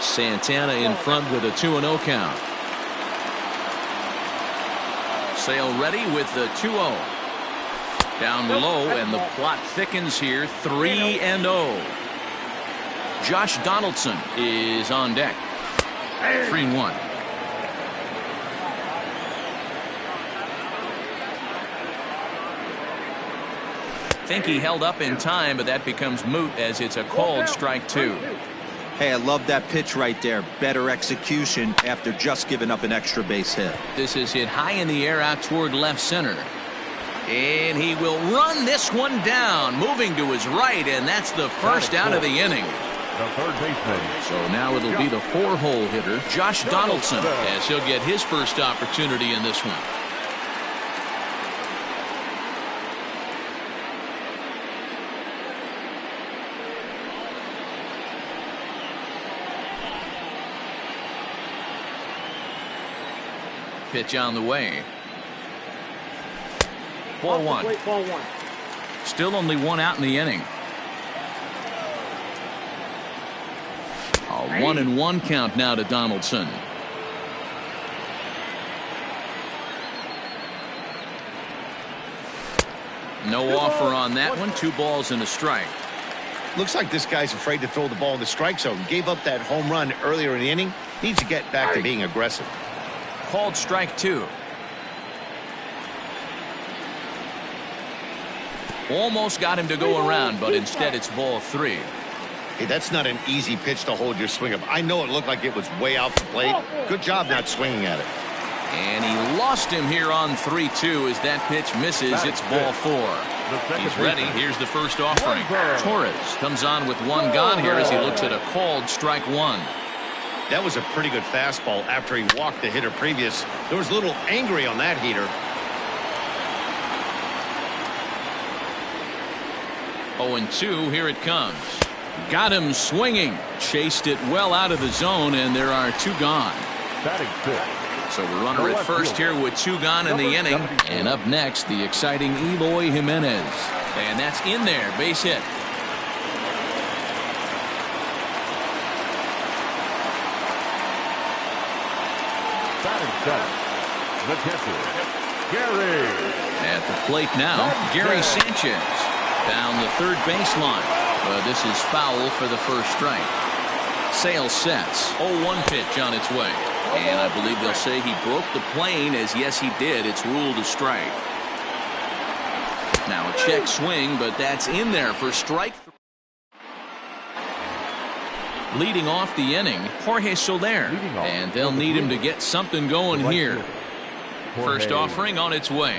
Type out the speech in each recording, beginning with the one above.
Santana in front with a 2-0 count. Sale ready with the 2-0. Down low, and the plot thickens here. 3-0. Josh Donaldson is on deck. 3-1. Think he held up in time, but that becomes moot as it's a called strike 2. Hey, I love that pitch right there. Better execution after just giving up an extra base hit. This is hit high in the air out toward left center. And he will run this one down, moving to his right, and that's the first out of the inning. The third baseman. So now it'll be the 4-hole hitter, Josh Donaldson, as he'll get his first opportunity in this one. Pitch on the way. Ball one. Still only one out in the inning. A 1-1 count now to Donaldson. No offer on that one. 2 balls and a strike. Looks like this guy's afraid to throw the ball in the strike zone. Gave up that home run earlier in the inning. Needs to get back to being aggressive. Called strike 2. Almost got him to go around, but instead it's ball 3. Hey, that's not an easy pitch to hold your swing up. I know it looked like it was way off the plate. Good job not swinging at it. And he lost him here on 3-2 as that pitch misses. It's ball 4. He's ready. Here's the first offering. Torres comes on with 1 gone here as he looks at a called strike 1. That was a pretty good fastball after he walked the hitter previous. There was a little angry on that heater. 0-2, here it comes. Got him swinging. Chased it well out of the zone, and there are 2 gone. So the runner at first here with 2 gone in the inning. And up next, the exciting Eloy Jimenez. And that's in there, base hit. The catcher, Gary. At the plate now, Gary Sanchez down the third baseline. But this is foul for the first strike. Sale sets. 0-1 pitch on its way. And I believe they'll say he broke the plane, as yes he did. It's ruled a strike. Now a check swing, but that's in there for strike 3. Leading off the inning, Jorge Soler, and they'll need him to get something going here. First offering on its way.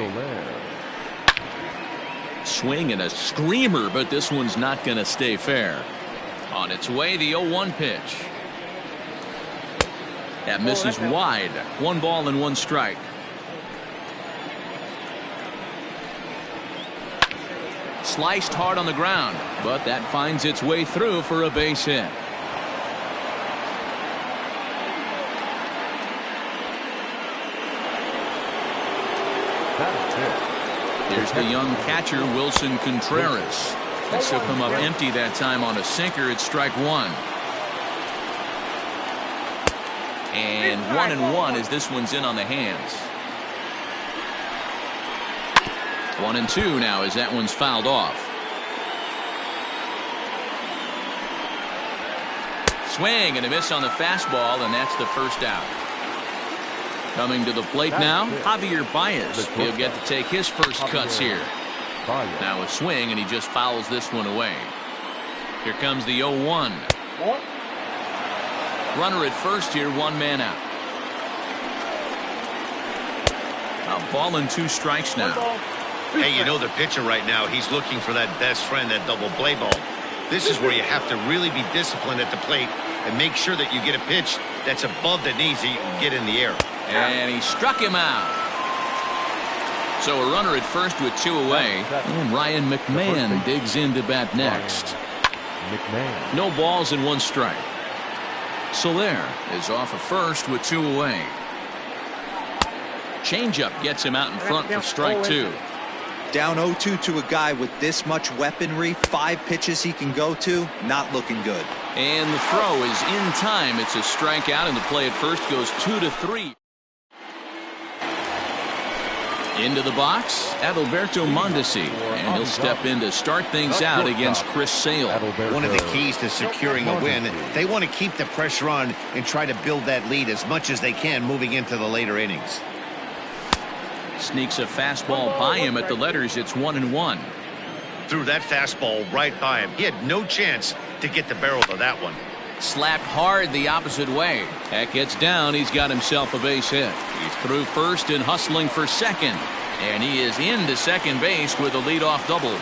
Swing and a screamer, but this one's not going to stay fair. On its way, the 0-1 pitch. That misses wide. 1 ball and 1 strike. Sliced hard on the ground, but that finds its way through for a base hit. Here's the young catcher, Wilson Contreras. This will come up empty that time on a sinker. It's strike 1. And 1-1 as this one's in on the hands. 1-2 now as that one's fouled off. Swing and a miss on the fastball, and that's the first out. Coming to the plate now, Javier Baez. He'll get to take his first cuts here. Now a swing, and he just fouls this one away. Here comes the 0-1. Runner at first here, 1 man out. A ball and 2 strikes now. Hey, you know the pitcher right now, he's looking for that best friend, that double play ball. This is where you have to really be disciplined at the plate and make sure that you get a pitch that's above the knees that you can get in the air. And he struck him out. So a runner at first with 2 away. And Ryan McMahon digs in to bat next. No balls and 1 strike. Soler is off of first with 2 away. Changeup gets him out in front for strike 2. Down 0-2 to a guy with this much weaponry, 5 pitches he can go to, not looking good. And the throw is in time. It's a strikeout, and the play at first goes 2-3. Into the box, Adalberto Mondesi, and he'll step in to start things out against Chris Sale. One of the keys to securing a win, they want to keep the pressure on and try to build that lead as much as they can moving into the later innings. Sneaks a fastball by him at the letters. It's 1-1. Threw that fastball right by him. He had no chance to get the barrel of that one. Slapped hard the opposite way. That gets down. He's got himself a base hit. He's through first and hustling for second. And he is into second base with a leadoff double.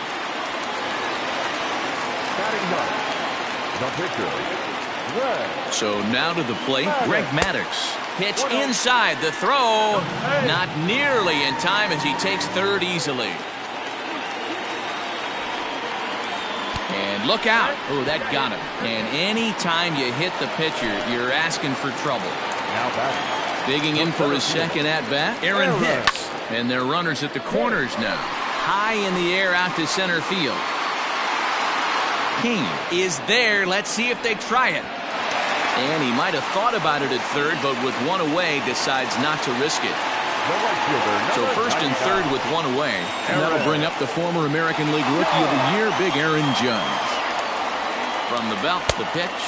So now to the plate, Greg Maddux. Pitch inside. The throw not nearly in time as he takes third easily. And look out. Oh, that got him. And any time you hit the pitcher, you're asking for trouble. Digging in for his second at-bat, Aaron Hicks. And they're runners at the corners now. High in the air out to center field. King is there. Let's see if they try it. And he might have thought about it at third, but with one away, decides not to risk it. So first and third with one away. And that'll bring up the former American League Rookie of the Year, Big Aaron Judge. From the belt, the pitch.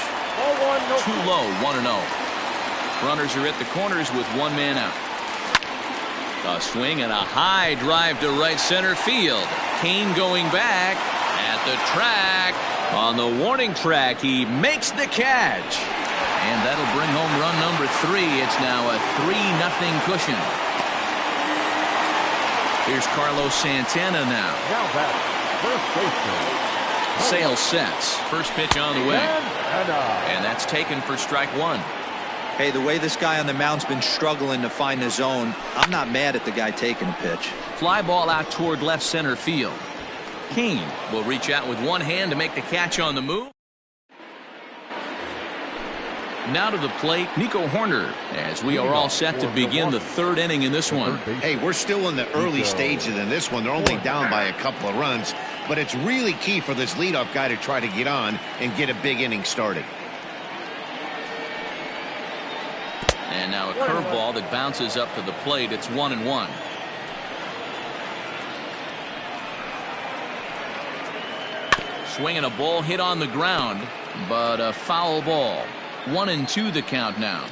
Too low, 1-0. Runners are at the corners with one man out. A swing and a high drive to right center field. Kane going back at the track. On the warning track, he makes the catch. And that'll bring home run number 3. It's now a 3-0 cushion. Here's Carlos Santana now. Sale sets. First pitch on the way. And that's taken for strike 1. Hey, the way this guy on the mound's been struggling to find the zone, I'm not mad at the guy taking a pitch. Fly ball out toward left center field. Kane will reach out with one hand to make the catch on the move. Now to the plate, Nico Horner, as we are all set to begin the third inning in this one. Hey, we're still in the early stages in this one. They're only down by a couple of runs, but it's really key for this leadoff guy to try to get on and get a big inning started. And now a curveball that bounces up to the plate. It's 1-1. Swinging a ball hit on the ground, but a foul ball. 1-2 the count now.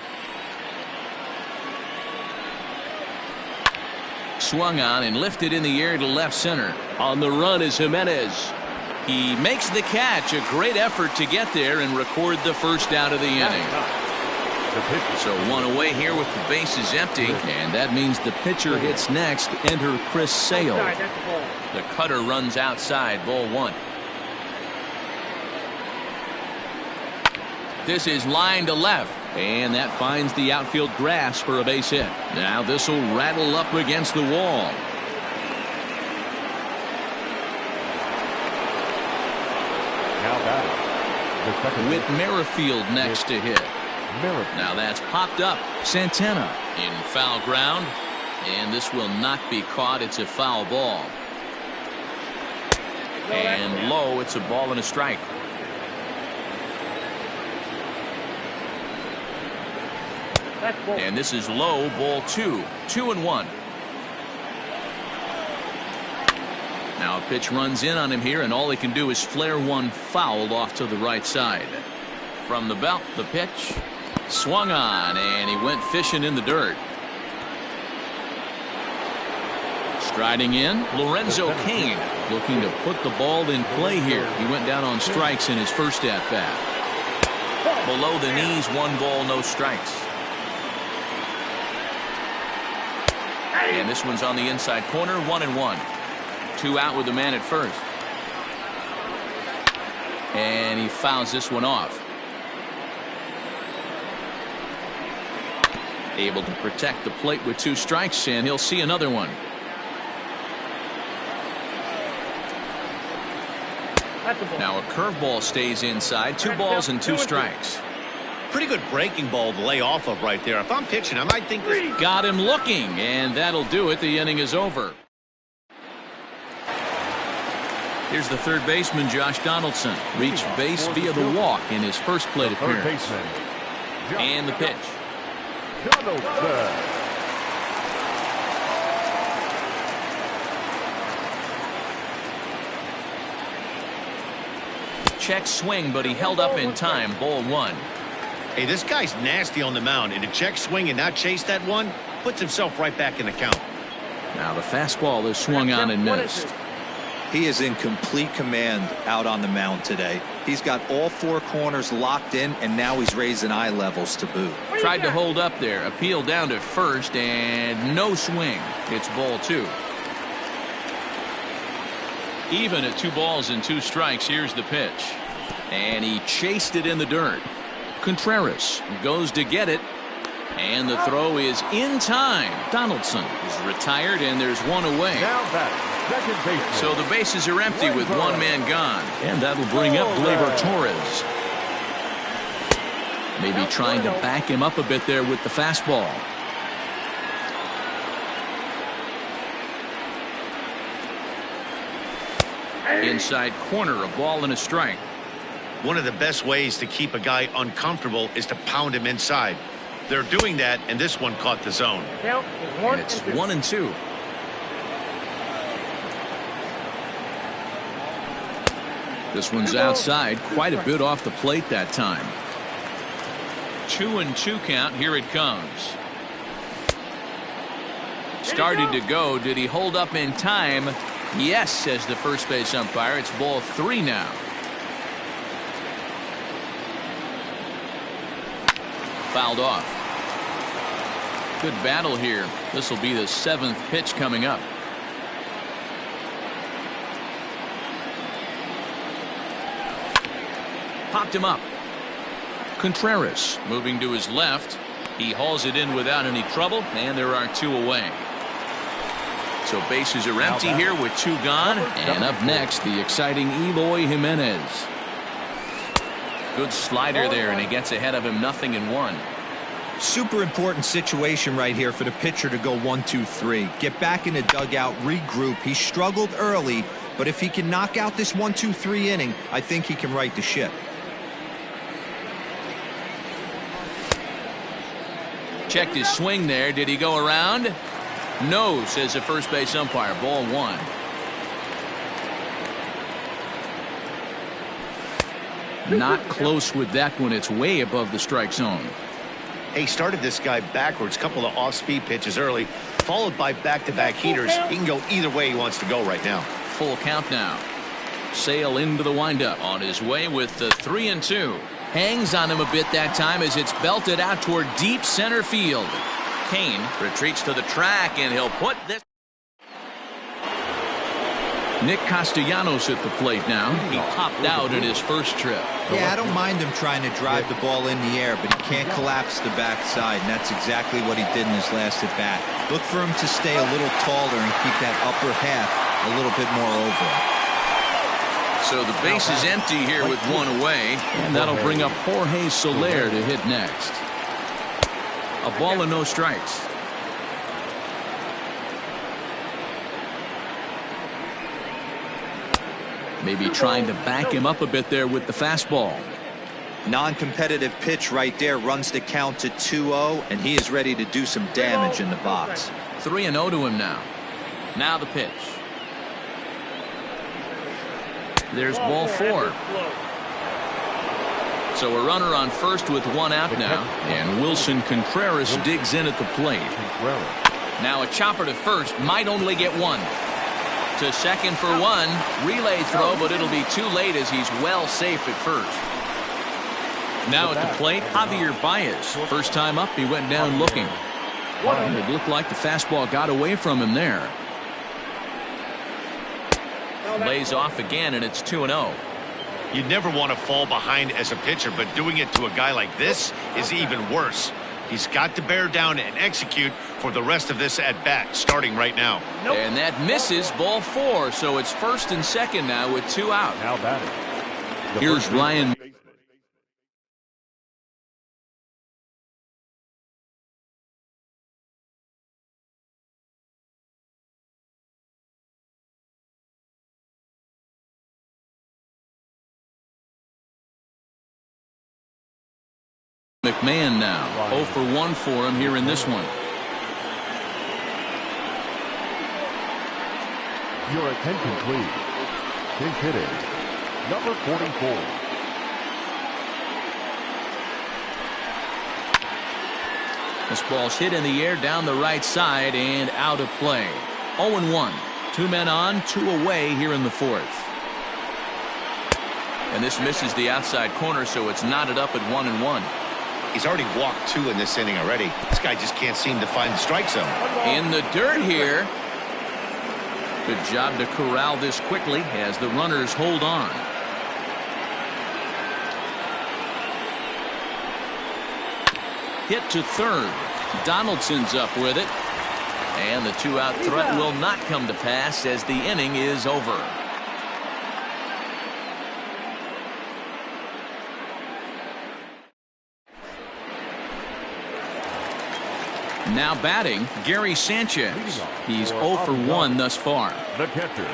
Swung on and lifted in the air to left center. On the run is Jimenez. He makes the catch. A great effort to get there and record the first out of the inning. So one away here with the bases empty, and that means the pitcher hits next. Enter Chris Sale. The cutter runs outside, ball 1. This is line to left, and that finds the outfield grass for a base hit. Now this will rattle up against the wall. With Merrifield next to hit. Now that's popped up. Santana in foul ground, and this will not be caught. It's a foul ball. And low, it's a ball and a strike. And this is low, ball 2. 2-1. Now a pitch runs in on him here, and all he can do is flare one foul off to the right side. From the belt, the pitch. Swung on, and he went fishing in the dirt. Striding in, Lorenzo Cain, looking to put the ball in play here. He went down on strikes in his first at-bat. Below the knees, 1 ball, no strikes. And this one's on the inside corner, 1-1. 2 out with the man at first. And he fouls this one off. Able to protect the plate with 2 strikes, and he'll see another one. Now a curveball stays inside. 2 balls and 2 strikes. Pretty good breaking ball to lay off of right there. If I'm pitching, I might think this. Got him looking, and that'll do it. The inning is over. Here's the third baseman, Josh Donaldson. Reached base via the walk in his first plate appearance. And the pitch. Check swing, but he held up in time. Ball one. Hey, this guy's nasty on the mound, and to check swing and not chase that one puts himself right back in the count. Now the fastball is swung on and missed. He is in complete command out on the mound today. He's got all four corners locked in, and now he's raising eye levels to boot. Tried to hold up there. Appeal down to first, and no swing. It's ball two. Even at 2 balls and 2 strikes. Here's the pitch. And he chased it in the dirt. Contreras goes to get it. And the throw is in time. Donaldson is retired, and there's one away. So the bases are empty with one man gone. And that'll bring up Gleyber Torres. Maybe trying to back him up a bit there with the fastball. Inside corner, a ball and a strike. One of the best ways to keep a guy uncomfortable is to pound him inside. They're doing that, and this one caught the zone. And it's 1-2. This one's outside, quite a bit off the plate that time. 2-2 count. Here it comes. Started to go. Did he hold up in time? Yes, says the first base umpire. It's ball 3 now. Fouled off. Good battle here. This will be the 7th pitch coming up. Popped him up. Contreras moving to his left. He hauls it in without any trouble, and there are 2 away. So bases are empty here with 2 gone. And up next, the exciting Eloy Jimenez. Good slider there, and he gets ahead of him 0-1. Super important situation right here for the pitcher to go 1-2-3. Get back in the dugout, regroup. He struggled early, but if he can knock out this 1-2-3 inning, I think he can right the ship. Checked his swing there. Did he go around? No, says the first base umpire. Ball 1. Not close with that one. It's way above the strike zone. He started this guy backwards, couple of off-speed pitches early, followed by back-to-back heaters. He can go either way he wants to go right now. Full count now. Sale into the windup. On his way with the 3-2. Hangs on him a bit that time as it's belted out toward deep center field. Kane retreats to the track, and he'll put this. Nick Castellanos at the plate now. He popped out in his first trip. Yeah, I don't mind him trying to drive the ball in the air, but he can't collapse the backside, and that's exactly what he did in his last at-bat. Look for him to stay a little taller and keep that upper half a little bit more over him. So the base is empty here with 1 away, and that'll bring up Jorge Soler to hit next. A ball and no strikes. Maybe trying to back him up a bit there with the fastball. Non-competitive pitch right there, runs the count to 2-0, and he is ready to do some damage in the box. 3-0 to him now. Now the pitch. There's ball 4. So a runner on first with 1 out now, and Wilson Contreras digs in at the plate. Now a chopper to first, might only get 1. To second for 1, relay throw, but it'll be too late as he's well safe at first. Now at the plate, Javier Baez. First time up, he went down looking. And it looked like the fastball got away from him there. Lays off again, and it's 2-0. You'd never want to fall behind as a pitcher, but doing it to a guy like this is even worse. He's got to bear down and execute for the rest of this at-bat, starting right now. And that misses, ball 4, so it's first and second now with 2 out. Now batting. Here's Ryan. McMahon now 0 for 1 for him here in this one. Your attention, please. Pinch hitting, number 44. This ball's hit in the air down the right side and out of play. 0-1. 2 men on, 2 away here in the fourth. And this misses the outside corner, so it's knotted up at 1-1. He's already walked 2 in this inning already. This guy just can't seem to find the strike zone. In the dirt here. Good job to corral this quickly as the runners hold on. Hit to third. Donaldson's up with it. And the 2-out threat will not come to pass as the inning is over. Now batting, Gary Sanchez. He's 0 for 1 thus far. The catcher.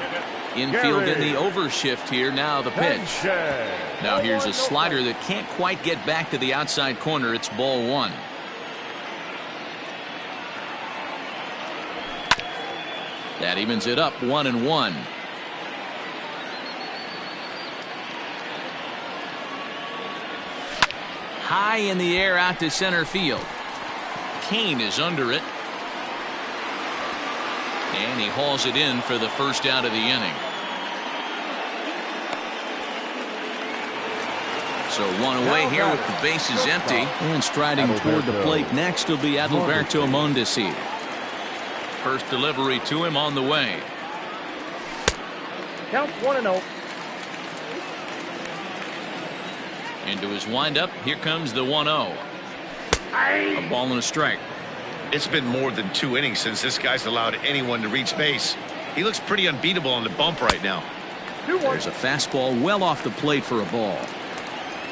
Infield in the overshift here. Now the pitch. Now here's a slider that can't quite get back to the outside corner. It's ball 1. That evens it up 1-1. High in the air out to center field. Kane is under it. And he hauls it in for the first out of the inning. So 1 away here with the bases empty. And striding toward the plate next will be Adalberto Mondesi. First delivery to him on the way. Count 1-0. Into his windup. Here comes the 1-0. A ball and a strike. It's been more than 2 innings since this guy's allowed anyone to reach base. He looks pretty unbeatable on the bump right now. There's a fastball well off the plate for a ball.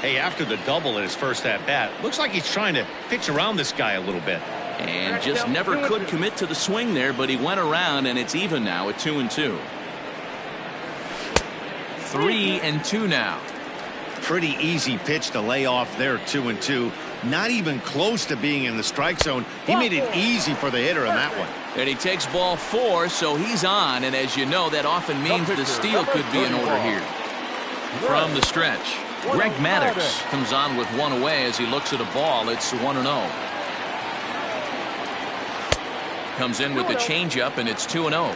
Hey, after the double at his first at-bat, looks like he's trying to pitch around this guy a little bit. And just never could commit to the swing there, but he went around, and it's even now at 2-2. 3-2 now. Pretty easy pitch to lay off there, 2-2. Not even close to being in the strike zone. He made it easy for the hitter on that one. And he takes ball 4, so he's on, and as you know, that often means the steal could be in order here. From the stretch, Greg Maddox comes on with 1 away as he looks at a ball. It's 1-0. Comes in with the changeup, and it's 2-0.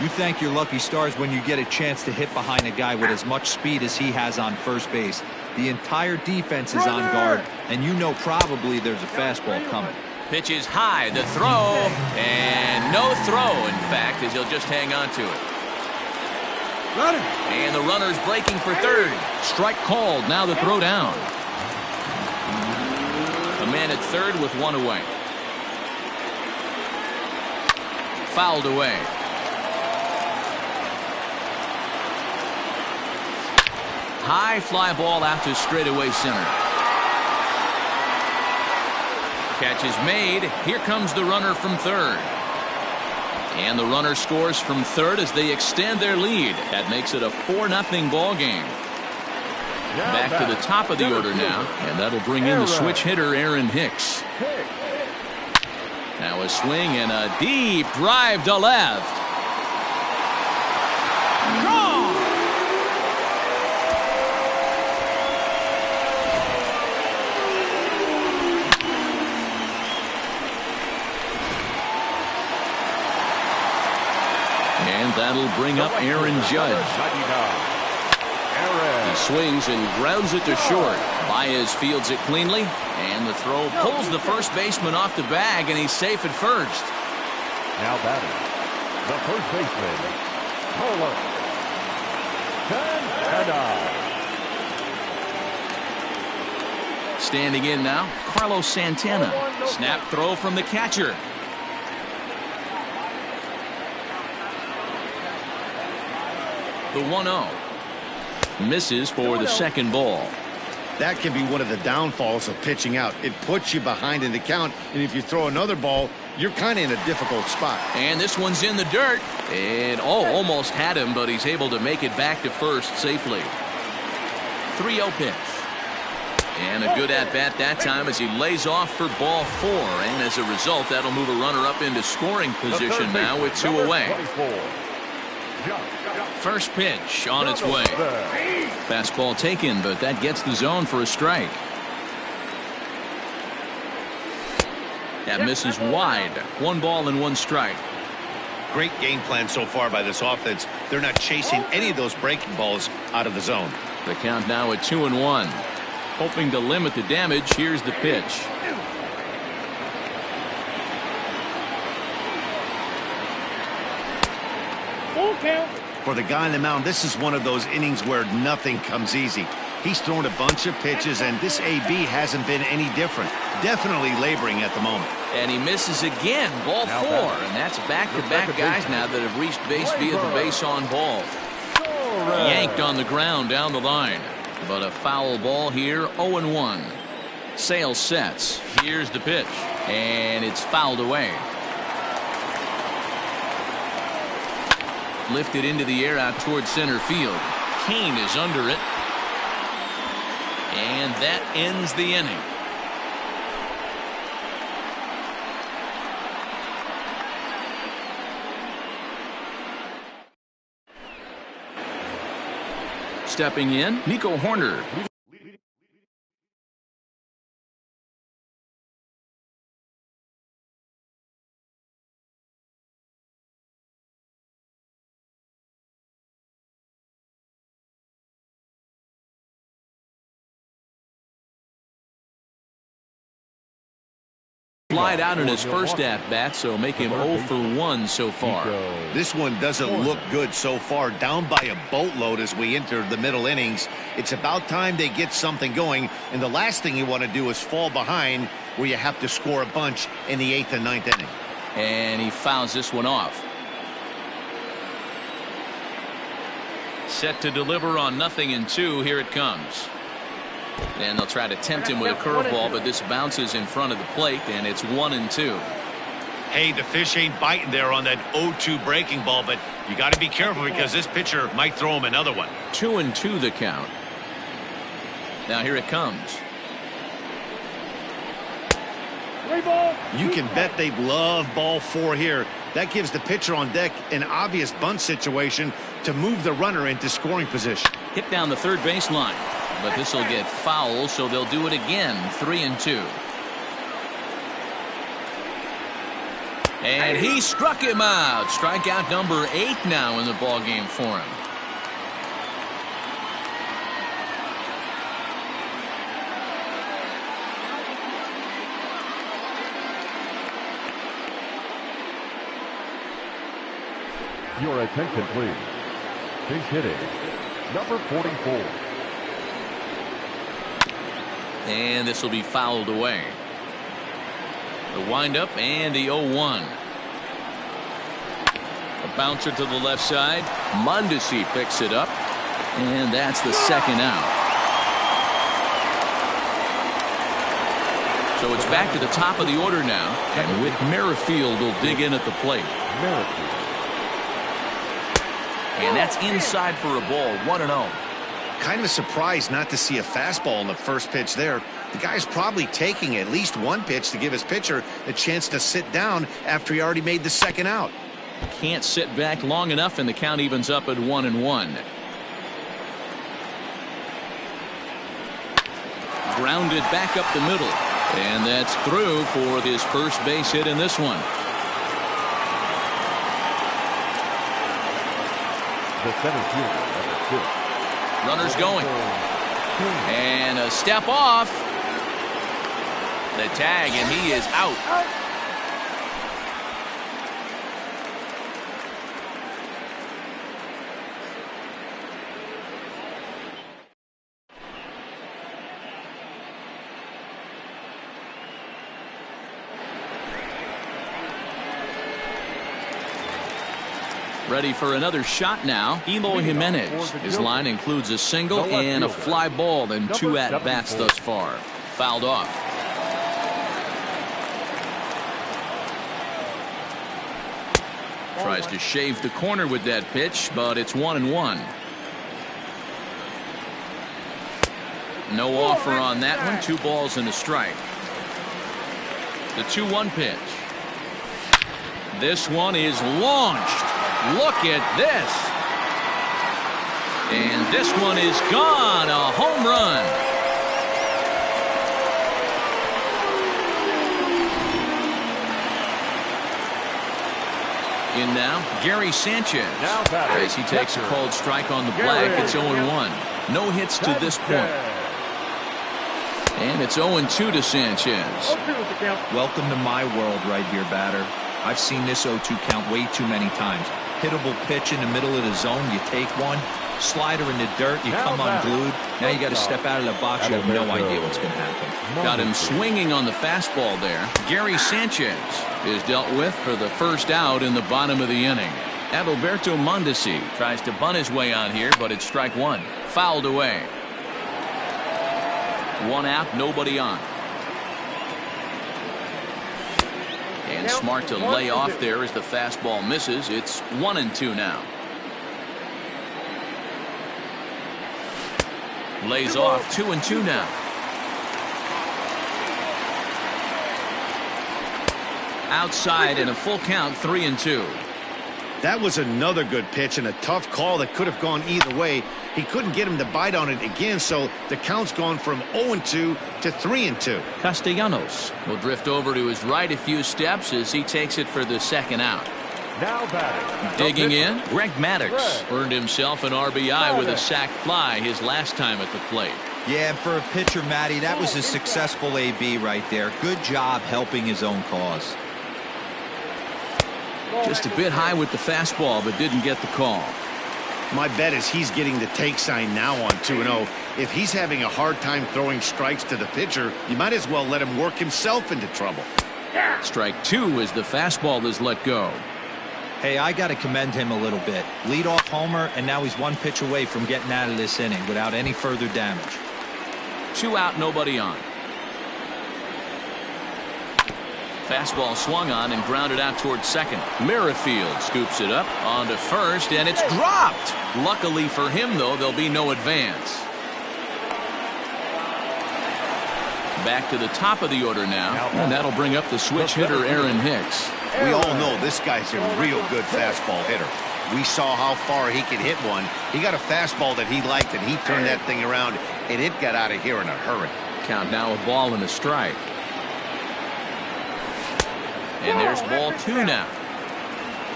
You thank your lucky stars when you get a chance to hit behind a guy with as much speed as he has on first base. The entire defense is on guard, and you know probably there's a fastball coming. Pitch is high, the throw, and no throw, in fact, as he'll just hang on to it. And the runner's breaking for third. Strike called, now the throw down. A man at third with 1 away. Fouled away. High fly ball out to straightaway center. Catch is made. Here comes the runner from third. And the runner scores from third as they extend their lead. That makes it a 4-0 ball game. Back to the top of the order now, and that'll bring in the switch hitter Aaron Hicks. Now a swing and a deep drive to left. Gone! And that'll bring up Aaron Judge. He swings and grounds it to short. Baez fields it cleanly, and the throw pulls the first baseman off the bag, and he's safe at first. Now batting, the first baseman, Carlos Santana. Standing in now, Carlos Santana. Snap throw from the catcher. The 1-0. Misses for the second ball. That can be one of the downfalls of pitching out. It puts you behind in the count, and if you throw another ball, you're kind of in a difficult spot. And this one's in the dirt. And almost had him, but he's able to make it back to first safely. 3-0 pitch. And a good at-bat that time as he lays off for ball 4. And as a result, that'll move a runner up into scoring position now with 2 away. First pitch on its way. Fastball taken, but that gets the zone for a strike. That misses wide. 1 ball and 1 strike. Great game plan so far by this offense. They're not chasing any of those breaking balls out of the zone. The count now at 2-1. Hoping to limit the damage. Here's the pitch. Full count. For the guy on the mound, this is one of those innings where nothing comes easy. He's thrown a bunch of pitches, and this AB hasn't been any different. Definitely laboring at the moment. And he misses again. Ball 4. And that's back-to-back guys now that have reached base via the base on ball. Yanked on the ground down the line. But a foul ball here. 0-1. Sale sets. Here's the pitch. And it's fouled away. Lifted into the air out towards center field. Kane is under it. And that ends the inning. Stepping in, Nico Horner. Flied out in his first at-bat, so make him 0 for 1 so far. This one doesn't look good so far. Down by a boatload as we enter the middle innings. It's about time they get something going, and the last thing you want to do is fall behind where you have to score a bunch in the 8th and 9th inning. And he fouls this one off. Set to deliver on 0-2. Here it comes. And they'll try to tempt him with a curveball, but this bounces in front of the plate, and it's 1-2. Hey, the fish ain't biting there on that 0-2 breaking ball, but you got to be careful because this pitcher might throw him another one. 2-2 the count. Now here it comes. You can bet they love ball 4 here. That gives the pitcher on deck an obvious bunt situation to move the runner into scoring position. Hit down the third baseline. But this will get foul, so they'll do it again. 3-2. And he struck him out. Strikeout number 8 now in the ballgame for him. Your attention, please. Base hitting, number 44. And this will be fouled away. The windup and the 0-1. A bouncer to the left side. Mondesi picks it up. And that's the second out. So it's back to the top of the order now. And Whit Merrifield will dig in at the plate. And that's inside for a ball. 1-0. Kind of surprised not to see a fastball in the first pitch there. The guy's probably taking at least one pitch to give his pitcher a chance to sit down after he already made the second out. Can't sit back long enough, and the count evens up at 1-1. Grounded back up the middle. And that's through for his first base hit in this one. The center fielder, number 6. Runners going. And a step off. The tag, and he is out. Ready for another shot now. Eloy Jimenez. His line includes a single and a fly ball and 2 at-bats thus far. Fouled off. Tries to shave the corner with that pitch, but it's 1-1. No offer on that one. 2 balls and a strike. The 2-1 pitch. This one is launched. Look at this. And this one is gone. A home run. In now, Gary Sanchez. As he takes a called strike on the black, it's 0-1. No hits to this point. And it's 0-2 to Sanchez. Welcome to my world right here, batter. I've seen this 0-2 count way too many times. Hittable pitch in the middle of the zone, you take one. Slider in the dirt, you come unglued. Now you got to step out of the box. You have no idea what's going to happen. Got him swinging on the fastball there. Gary Sanchez is dealt with for the first out in the bottom of the inning. Adalberto Mondesi tries to bunt his way on here, but it's strike 1. Fouled away. 1 out, nobody on. And smart to lay off there as the fastball misses. It's 1-2 now. Lays off 2-2 now. Outside in a full count, 3-2. That was another good pitch and a tough call that could have gone either way. He couldn't get him to bite on it again, so the count's gone from 0-2 to 3-2. Castellanos will drift over to his right a few steps as he takes it for the second out. Now batting. Digging in, Greg Maddux earned himself an RBI with a sac fly his last time at the plate. Yeah, and for a pitcher, Matty, that was a successful AB right there. Good job helping his own cause. Just a bit high with the fastball, but didn't get the call. My bet is he's getting the take sign now on 2-0. If he's having a hard time throwing strikes to the pitcher, you might as well let him work himself into trouble. Strike 2 as the fastball is let go. Hey, I got to commend him a little bit. Leadoff homer, and now he's 1 pitch away from getting out of this inning without any further damage. 2 out, nobody on. Fastball swung on and grounded out towards second. Merrifield scoops it up onto first, and it's dropped. Luckily for him, though, there'll be no advance. Back to the top of the order now, and that'll bring up the switch hitter Aaron Hicks. We all know this guy's a real good fastball hitter. We saw how far he could hit one. He got a fastball that he liked, and he turned that thing around, and it got out of here in a hurry. Count now, a ball and a strike. And there's ball 2 now.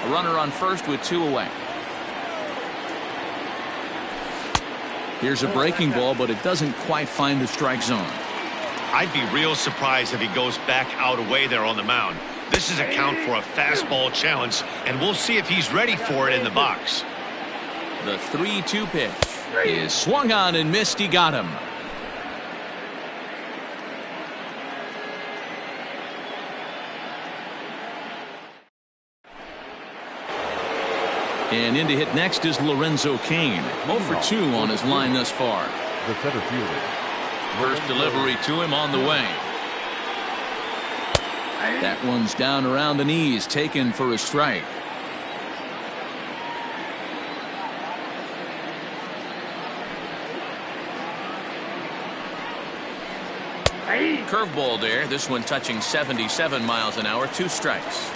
A runner on first with 2 away. Here's a breaking ball, but it doesn't quite find the strike zone. I'd be real surprised if he goes back out away there on the mound. This is a count for a fastball challenge, and we'll see if he's ready for it in the box. The 3-2 pitch is swung on and missed. He got him. And in to hit next is Lorenzo Cain. 0 for 2 on his line thus far. The center fielder. First delivery to him on the way. That one's down around the knees, taken for a strike. Curveball there. This one touching 77 miles an hour. 2 strikes.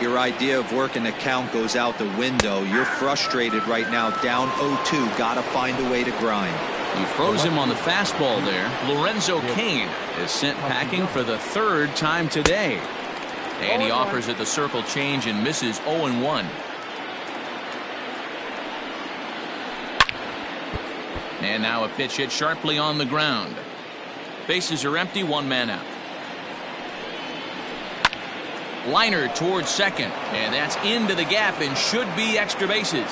Your idea of working the count goes out the window. You're frustrated right now, down 0-2. Got to find a way to grind. He froze him on the fastball there. Lorenzo Cain is sent packing for the 3rd time today. And he offers it the circle change and misses 0-1. And now a pitch hit sharply on the ground. Bases are empty, 1 man out. Liner towards second, and that's into the gap and should be extra bases.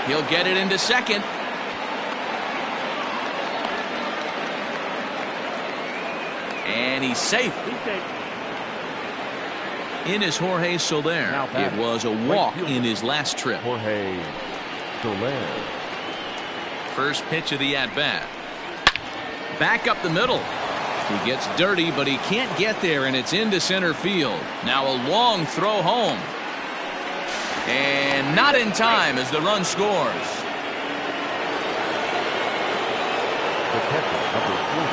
He'll get it into second. And he's safe. In is Jorge Soler. It was a walk in his last trip. Jorge Soler. First pitch of the at-bat. Back up the middle. He gets dirty, but he can't get there, and it's into center field. Now a long throw home. And not in time as the run scores.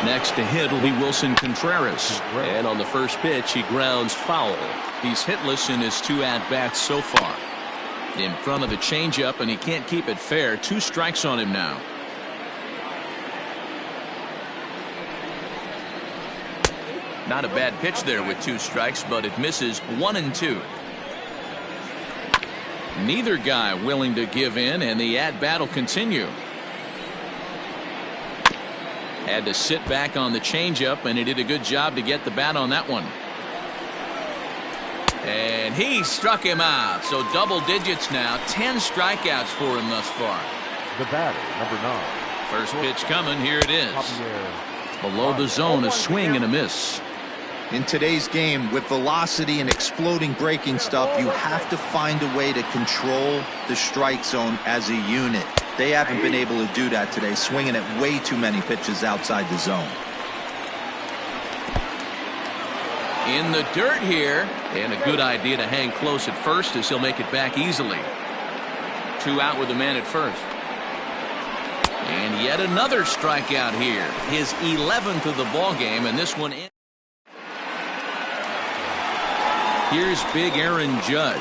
Next to hit will be Wilson Contreras. And on the first pitch, he grounds foul. He's hitless in his 2 at-bats so far. In front of the changeup, and he can't keep it fair. 2 strikes on him now. Not a bad pitch there with 2 strikes, but it misses 1-2. Neither guy willing to give in, and the at-bat will continue. Had to sit back on the changeup, and he did a good job to get the bat on that one. And he struck him out. So double digits now. 10 strikeouts for him thus far. The batter, number 9. First pitch coming. Here it is. Below the zone, a swing and a miss. In today's game, with velocity and exploding breaking stuff, you have to find a way to control the strike zone as a unit. They haven't been able to do that today, swinging at way too many pitches outside the zone. In the dirt here, and a good idea to hang close at first as he'll make it back easily. 2 out with the man at first. And yet another strikeout here. His 11th of the ball game, and this one in. Here's big Aaron Judge.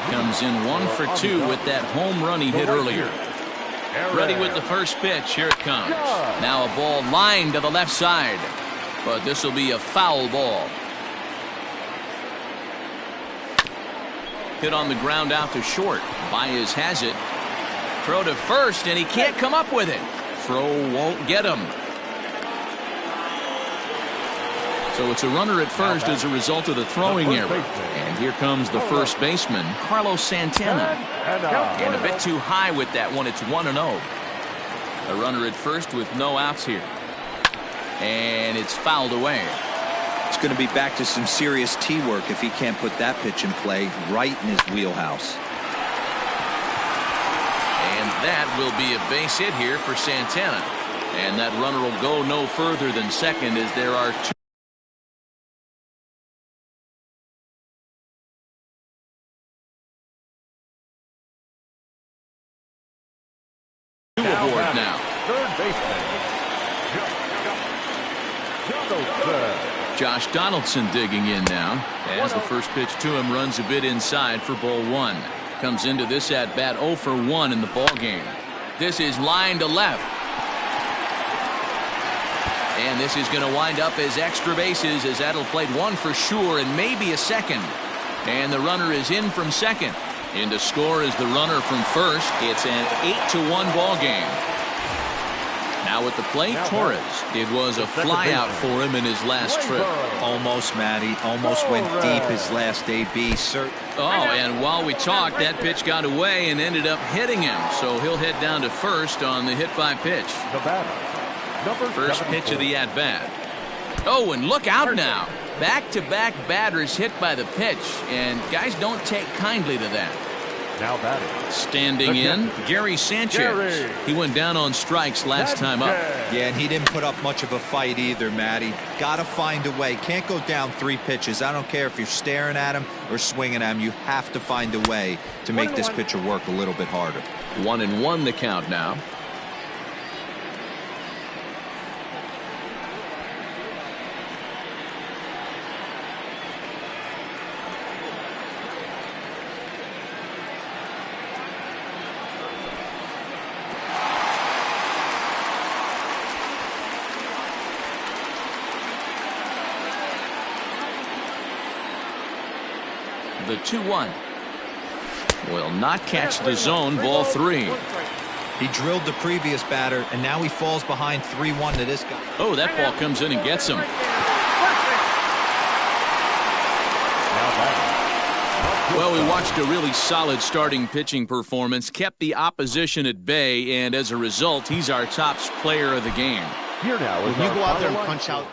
Comes in 1 for 2 with that home run he hit earlier. Ready with the first pitch. Here it comes. Now a ball lined to the left side, but this will be a foul ball. Hit on the ground out to short. Baez has it. Throw to first, and he can't come up with it. Throw won't get him. So it's a runner at first as a result of the throwing error. And here comes the first baseman, Carlos Santana. And a bit too high with that one. It's 1-0. A runner at first with no outs here. And it's fouled away. It's going to be back to some serious tee work if he can't put that pitch in play right in his wheelhouse. And that will be a base hit here for Santana. And that runner will go no further than second as there are 2 aboard now. Third baseman. Josh Donaldson digging in now as the first pitch to him runs a bit inside for ball 1. Comes into this at bat 0 for 1 in the ball game. This is line to left. And this is going to wind up as extra bases as that'll play 1 for sure and maybe a second. And the runner is in from second. In to score is the runner from first. It's an 8-1 ball game. Now at the plate, Torres. It was a flyout for him in his last trip. Almost, Matty. Almost went deep his last AB. Oh, and while we talked, that pitch got away and ended up hitting him. So he'll head down to first on the hit by pitch. The batter, First pitch of the at-bat. Oh, and look out now. Back-to-back batters hit by the pitch, and guys don't take kindly to that. Now batting. Standing in, Gary Sanchez. He went down on strikes last time up. Yeah, and he didn't put up much of a fight either, Matty. Got to find a way. Can't go down 3 pitches. I don't care if you're staring at him or swinging at him. You have to find a way to make this pitcher work a little bit harder. 1-1 the count now. The 2-1 will not catch the zone. Ball 3. He drilled the previous batter, and now he falls behind 3-1 to this guy. Oh, that ball comes in and gets him. Well, we watched a really solid starting pitching performance, kept the opposition at bay, and as a result, he's our top player of the game. Here now is When you go out there and punch out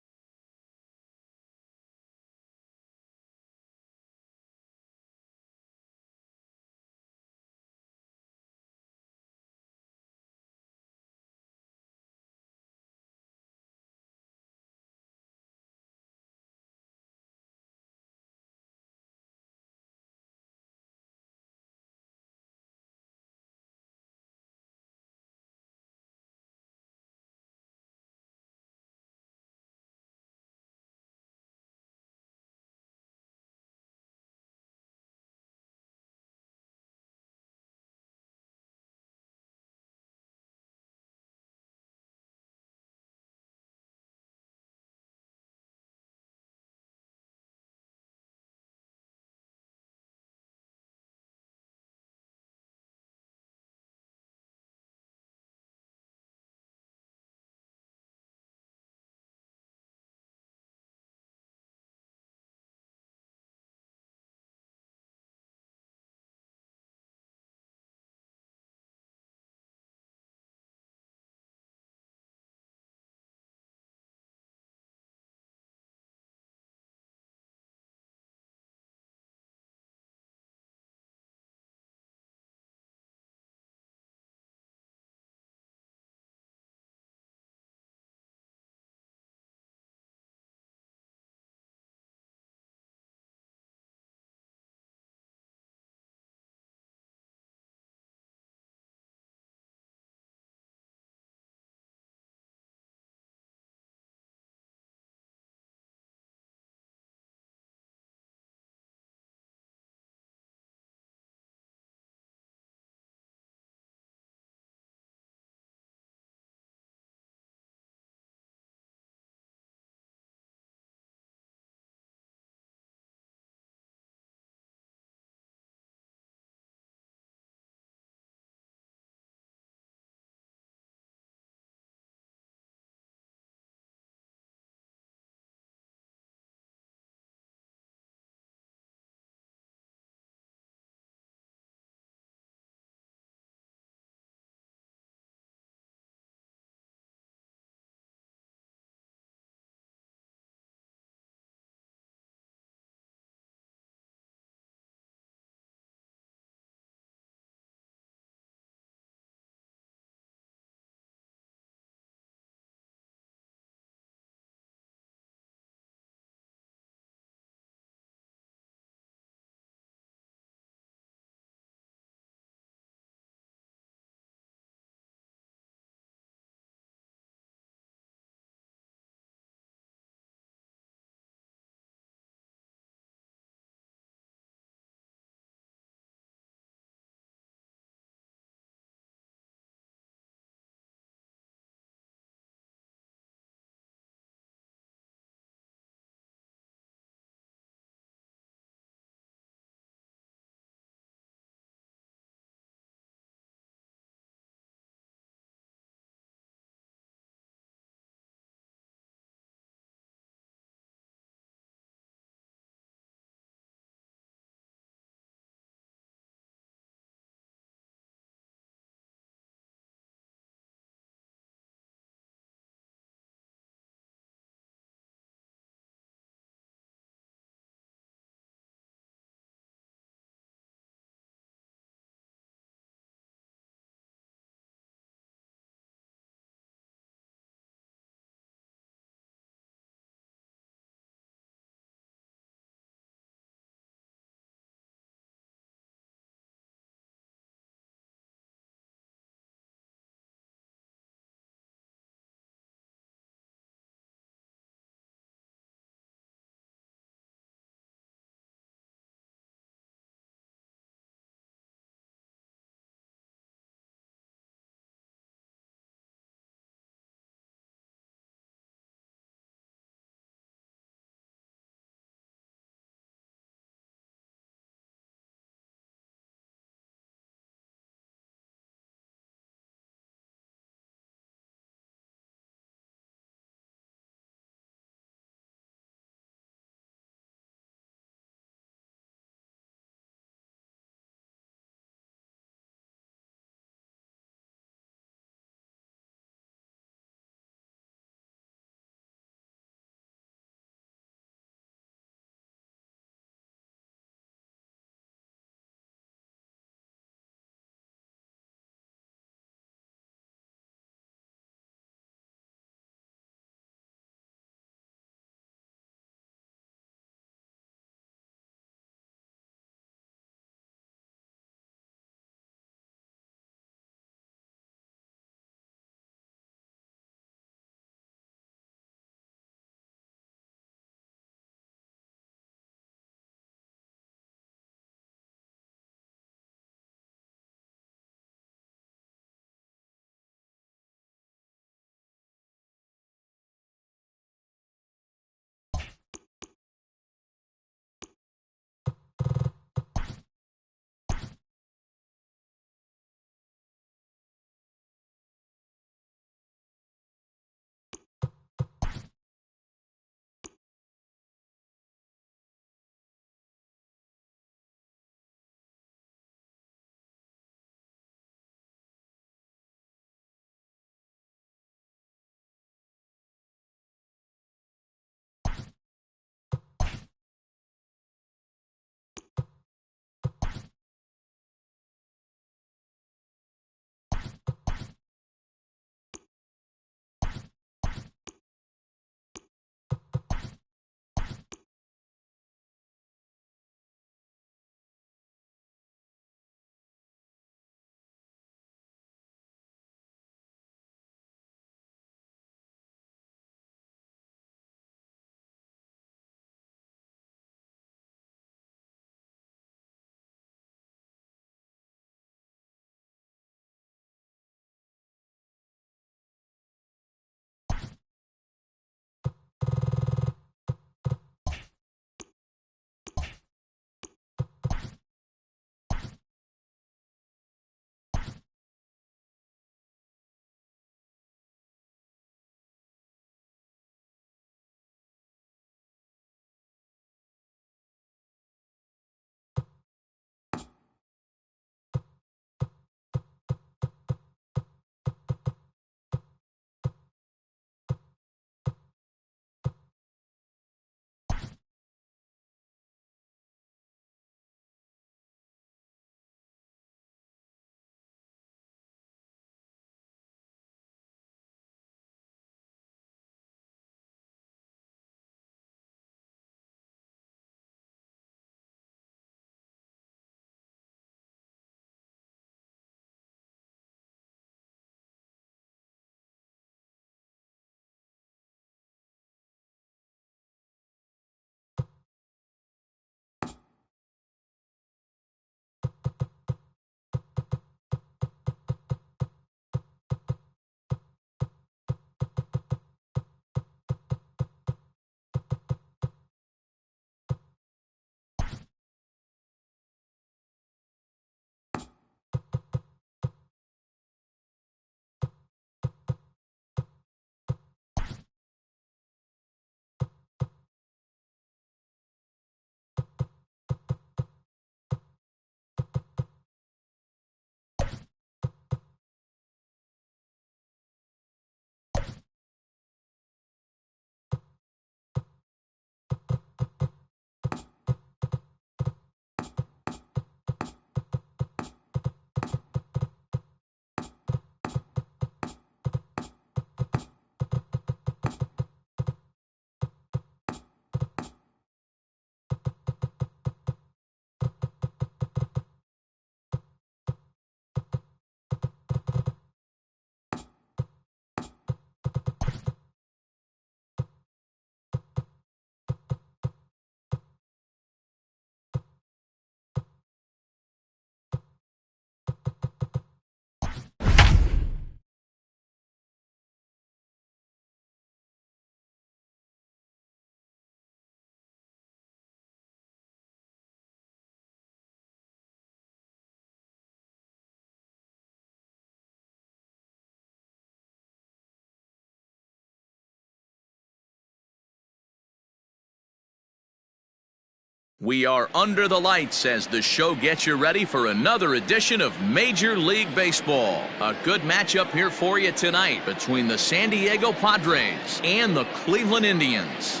We are under the lights as the show gets you ready for another edition of Major League Baseball. A good matchup here for you tonight between the San Diego Padres and the Cleveland Indians.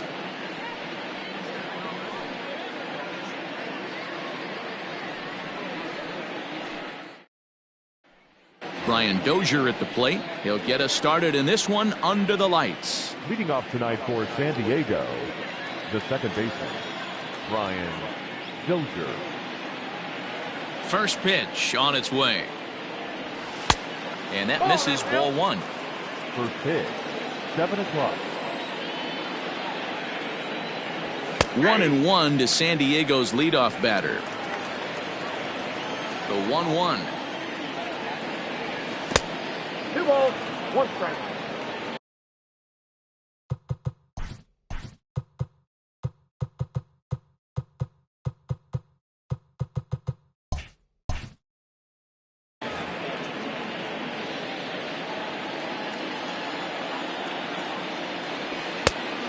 Brian Dozier at the plate. He'll get us started in this one under the lights. Leading off tonight for San Diego, the second baseman, Brian Dozier. First pitch on its way. And that misses, ball one. First pitch, 7 o'clock. 1-1 to San Diego's leadoff batter. The 1-1. 2 balls, 1 strike.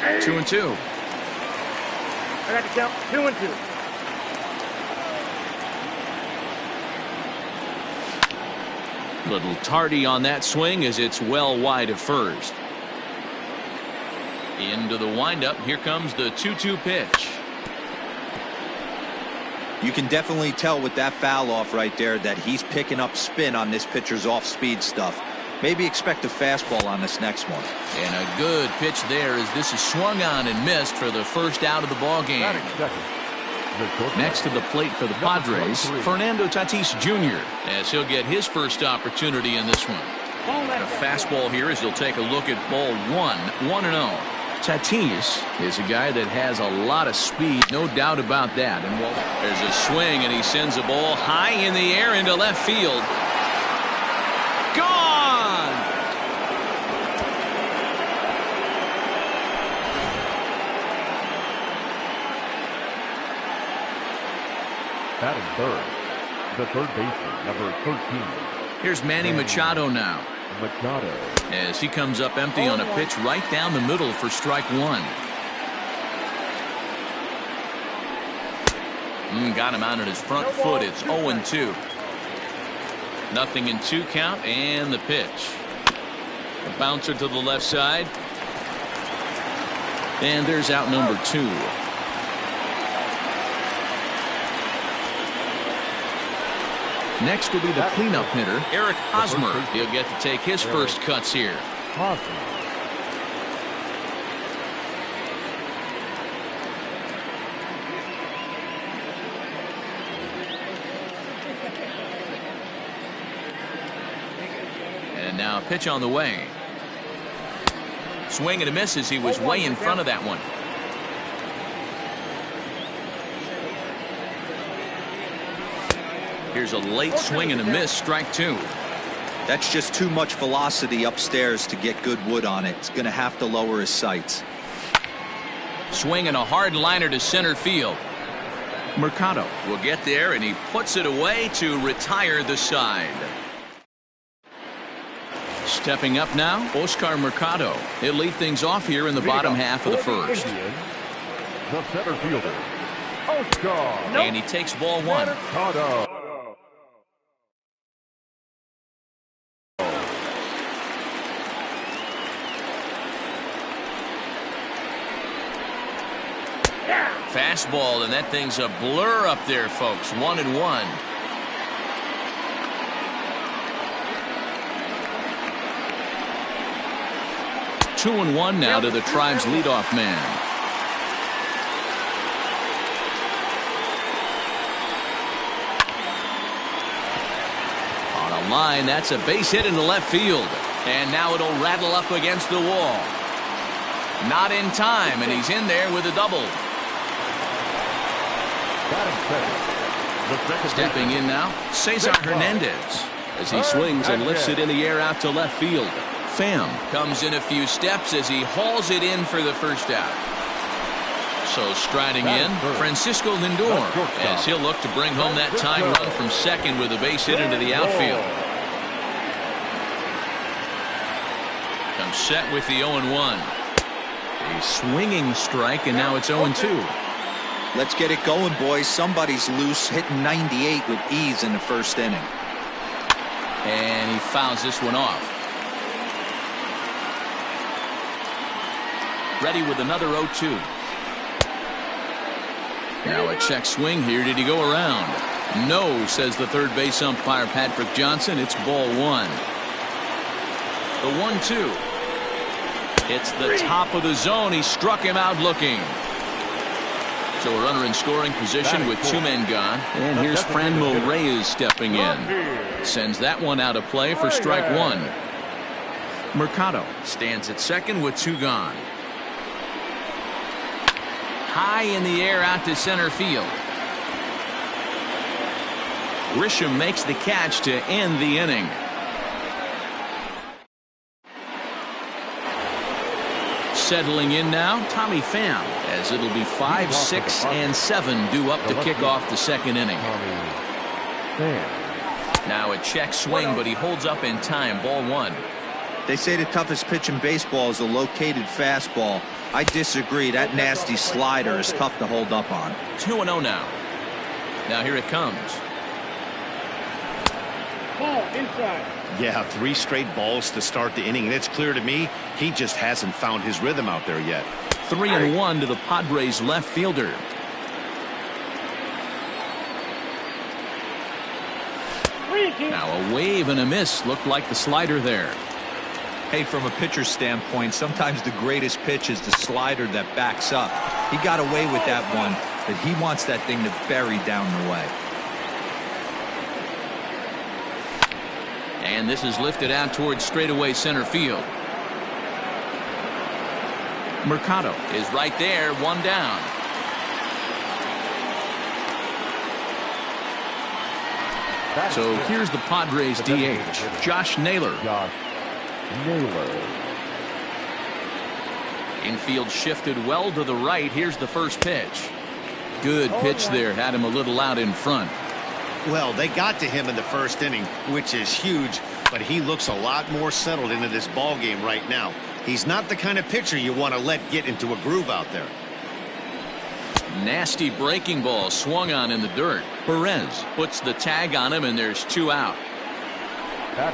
Hey. 2-2. I got to count 2-2. Little tardy on that swing as it's well wide of first. Into the windup. Here comes the 2-2 pitch. You can definitely tell with that foul off right there that he's picking up spin on this pitcher's off-speed stuff. Maybe expect a fastball on this next one. And a good pitch there as this is swung on and missed for the first out of the ball game. Next to the plate for the Padres, Fernando Tatis Jr. as he'll get his first opportunity in this one. A fastball here as he'll take a look at ball 1-0. Tatis is a guy that has a lot of speed, no doubt about that. And there's a swing and he sends a ball high in the air into left field. Gone! Batting third, the third baseman, number 13. Here's Manny Machado now. Machado. As he comes up empty on a pitch right down the middle for strike one. Got him out at his front foot. It's 0-2. Nothing in 2 count and the pitch. A bouncer to the left side. And there's out number 2. Next will be the cleanup hitter, Eric Hosmer. He'll get to take his first cuts here. And now a pitch on the way. Swing and a miss as he was way in front of that one. Here's a late swing and a miss, strike 2. That's just too much velocity upstairs to get good wood on it. It's going to have to lower his sights. Swing and a hard liner to center field. Mercado will get there and he puts it away to retire the side. Stepping up now, Oscar Mercado. He'll lead things off here in the bottom half of the first. The center fielder, Oscar. And he takes ball 1. Mercado. Fastball, and that thing's a blur up there, folks. 1-1. Two and one now to the Tribe's leadoff man. On a line, that's a base hit into left field. And now it'll rattle up against the wall. Not in time, and he's in there with a double. Stepping in now, Cesar Hernandez as he swings and lifts it in the air out to left field. Pham comes in a few steps as he hauls it in for the first out. So striding in, Francisco Lindor as he'll look to bring home that tying run from second with a base hit into the outfield. Comes set with the 0-1. A swinging strike, and now it's 0-2. Let's get it going, boys. Somebody's loose, hitting 98 with ease in the first inning. And he fouls this one off. Ready with another 0-2. Now a check swing here. Did he go around? No, says the third base umpire Patrick Johnson. It's ball one. The 1-2. It's the top of the zone. He struck him out looking. So a runner in scoring position with two men gone. And here's Franmil Reyes stepping in. Sends that one out of play for strike one. Mercado stands at second with two gone. High in the air out to center field. Grisham makes the catch to end the inning. Settling in now, Tommy Pham, as it'll be 5, 6, and 7 due up to kick off the second inning. Now a check swing, but he holds up in time. Ball one. They say the toughest pitch in baseball is a located fastball. I disagree. That nasty slider is tough to hold up on. 2-0 now. Now here it comes. Ball inside. Yeah, 3 straight balls to start the inning, and it's clear to me he just hasn't found his rhythm out there yet. 3-1 to the Padres left fielder. Now a wave and a miss. Looked like the slider there. Hey, from a pitcher's standpoint, sometimes the greatest pitch is the slider that backs up. He got away with that one, but he wants that thing to bury down the way. And this is lifted out towards straightaway center field. Mercado is right there, one down. So here's the Padres DH, Josh Naylor. Infield shifted well to the right. Here's the first pitch. Good pitch there. Had him a little out in front. Well, they got to him in the first inning, which is huge, but he looks a lot more settled into this ball game right now. He's not the kind of pitcher you want to let get into a groove out there. Nasty breaking ball swung on in the dirt. Perez puts the tag on him, and there's 2 out.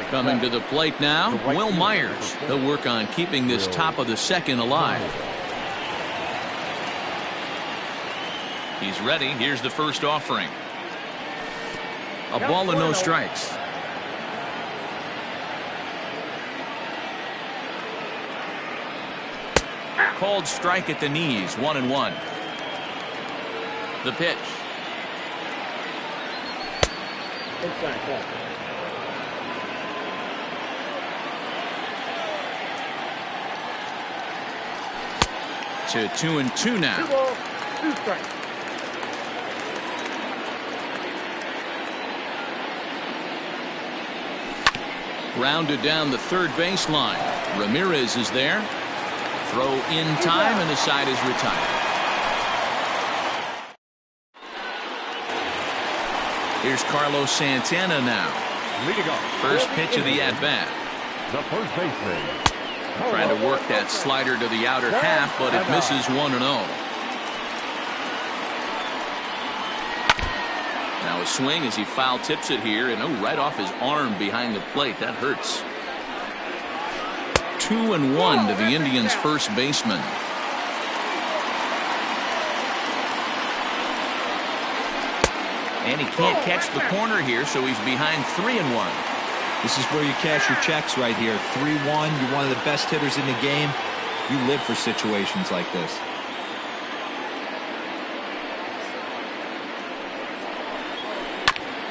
Coming to the plate now, Will Myers. He'll work on keeping this top of the second alive. He's ready. Here's the first offering. A ball and no strikes. Called strike at the knees. 1-1. The pitch. To 2-2 now. 2 balls, 2 strikes. Rounded down the third baseline. Ramirez is there. Throw in time, and the side is retired. Here's Carlos Santana now. First pitch of the at-bat. The first baseman. Trying to work that slider to the outer half, but it misses 1-0. Now a swing as he foul tips it here, and right off his arm behind the plate. That hurts. 2-1 to the Indians' first baseman. And he can't catch the corner here, so he's behind 3-1. This is where you cash your checks right here. 3-1. You're one of the best hitters in the game. You live for situations like this.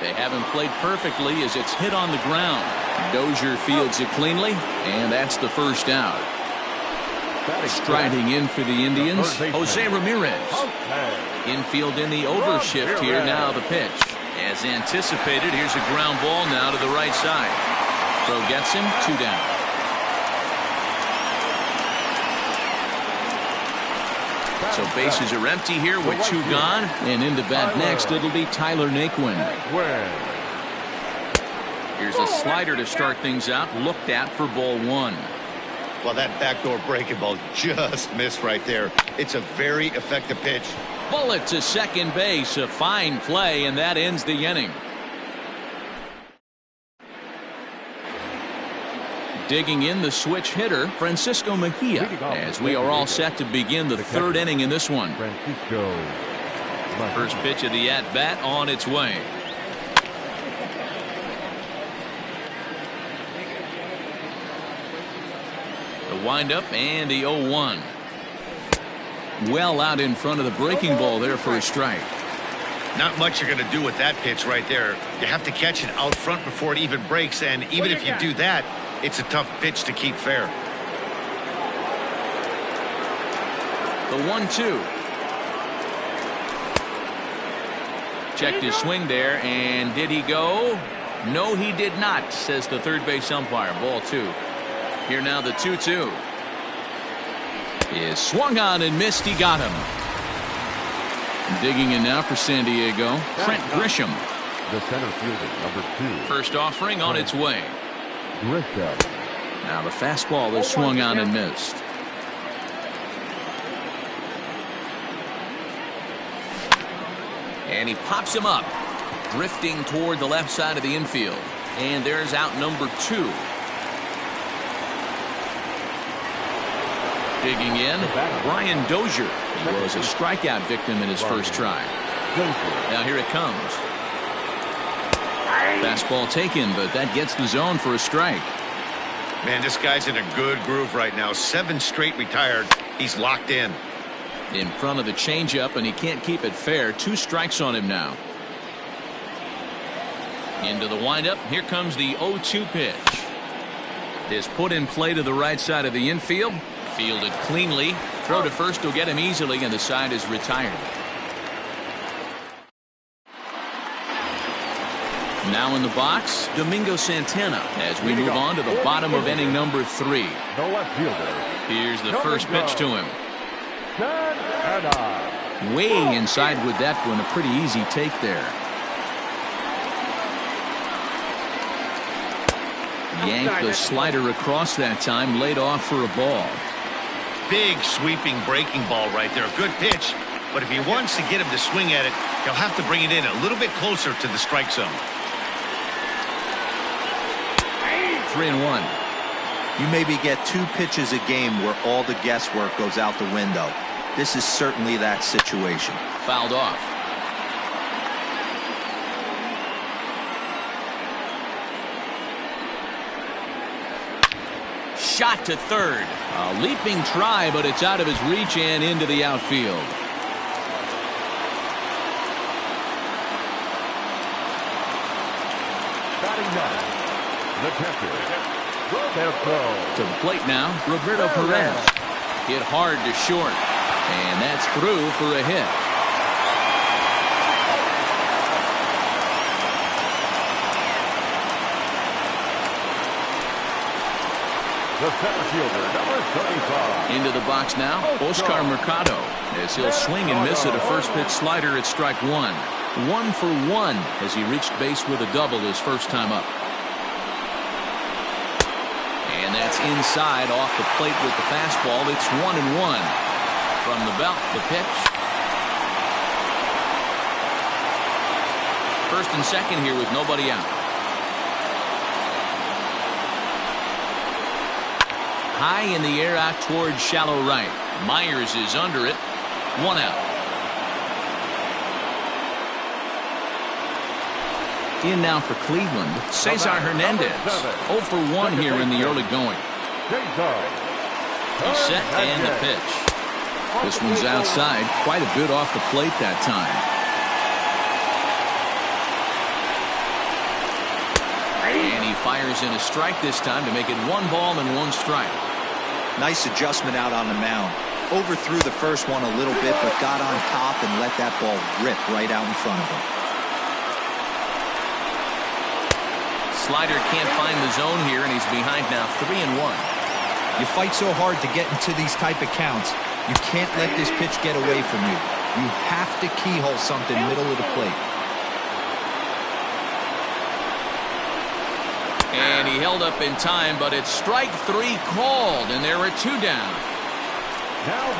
They haven't played perfectly as it's hit on the ground. Dozier fields it cleanly, and that's the first out. Striding in for the Indians, Jose Ramirez. Infield in the overshift here. Now the pitch. As anticipated, here's a ground ball now to the right side. Throw gets him, 2 down. So bases are empty here with 2 gone. And into bat next, it'll be Tyler Naquin. Here's a slider to start things out. Looked at for ball 1. Well, that backdoor breaking ball just missed right there. It's a very effective pitch. Bullet to second base. A fine play, and that ends the inning. Digging in the switch hitter, Francisco Mejia, as we are all set to begin the third inning in this one. First pitch of the at-bat on its way. The windup and the 0-1. Well out in front of the breaking ball there for a strike. Not much you're going to do with that pitch right there. You have to catch it out front before it even breaks, and even if you do that, it's a tough pitch to keep fair. The 1-2. Checked his swing there, and did he go? No, he did not, says the third base umpire. Ball 2. Here now the 2-2. Is swung on and missed. He got him. Digging in now for San Diego, Trent Grisham. The center fielder, number 2. First offering on its way. Grisham. Now the fastball is swung on and missed. And he pops him up, drifting toward the left side of the infield. And there's out number 2. Digging in, Brian Dozier. He was a strikeout victim in his first try. Now here it comes. Fastball taken, but that gets the zone for a strike. Man, this guy's in a good groove right now. 7 straight retired. He's locked in. In front of the changeup, and he can't keep it fair. 2 strikes on him now. Into the windup. Here comes the 0-2 pitch. Is put in play to the right side of the infield. Fielded cleanly. Throw to first will get him easily, and the side is retired. Now in the box, Domingo Santana, as we move on to the bottom of inning number 3. The left fielder. Here's the first pitch to him. Way inside with that one. A pretty easy take there. Yanked the slider across that time, laid off for a ball. Big sweeping breaking ball right there. Good pitch. But if he wants to get him to swing at it, he'll have to bring it in a little bit closer to the strike zone. 3-1. You maybe get 2 pitches a game where all the guesswork goes out the window. This is certainly that situation. Fouled off. Shot to third. A leaping try, but it's out of his reach and into the outfield. Batting ninth, the catcher, Roberto. To the plate now, Roberto Perez. Hit hard to short, and that's through for a hit. The center fielder, number 35. Into the box now, Oscar Mercado, as he'll swing and miss at a first pitch slider at strike 1. 1 for 1 as he reached base with a double his first time up. And that's inside off the plate with the fastball. It's 1-1. From the belt, the pitch. First and second here with nobody out. High in the air out towards shallow right. Myers is under it. 1 out. In now for Cleveland, Cesar Hernandez. 0 for 1 here in the early going. He's set and the pitch. This one's outside, quite a bit off the plate that time. And he fires in a strike this time to make it 1 ball and 1 strike. Nice adjustment out on the mound. Overthrew the first one a little bit, but got on top and let that ball rip right out in front of him. Slider can't find the zone here, and he's behind now 3-1. You fight so hard to get into these type of counts. You can't let this pitch get away from you. You have to keyhole something middle of the plate. And he held up in time, but it's strike 3 called, and there are 2 down.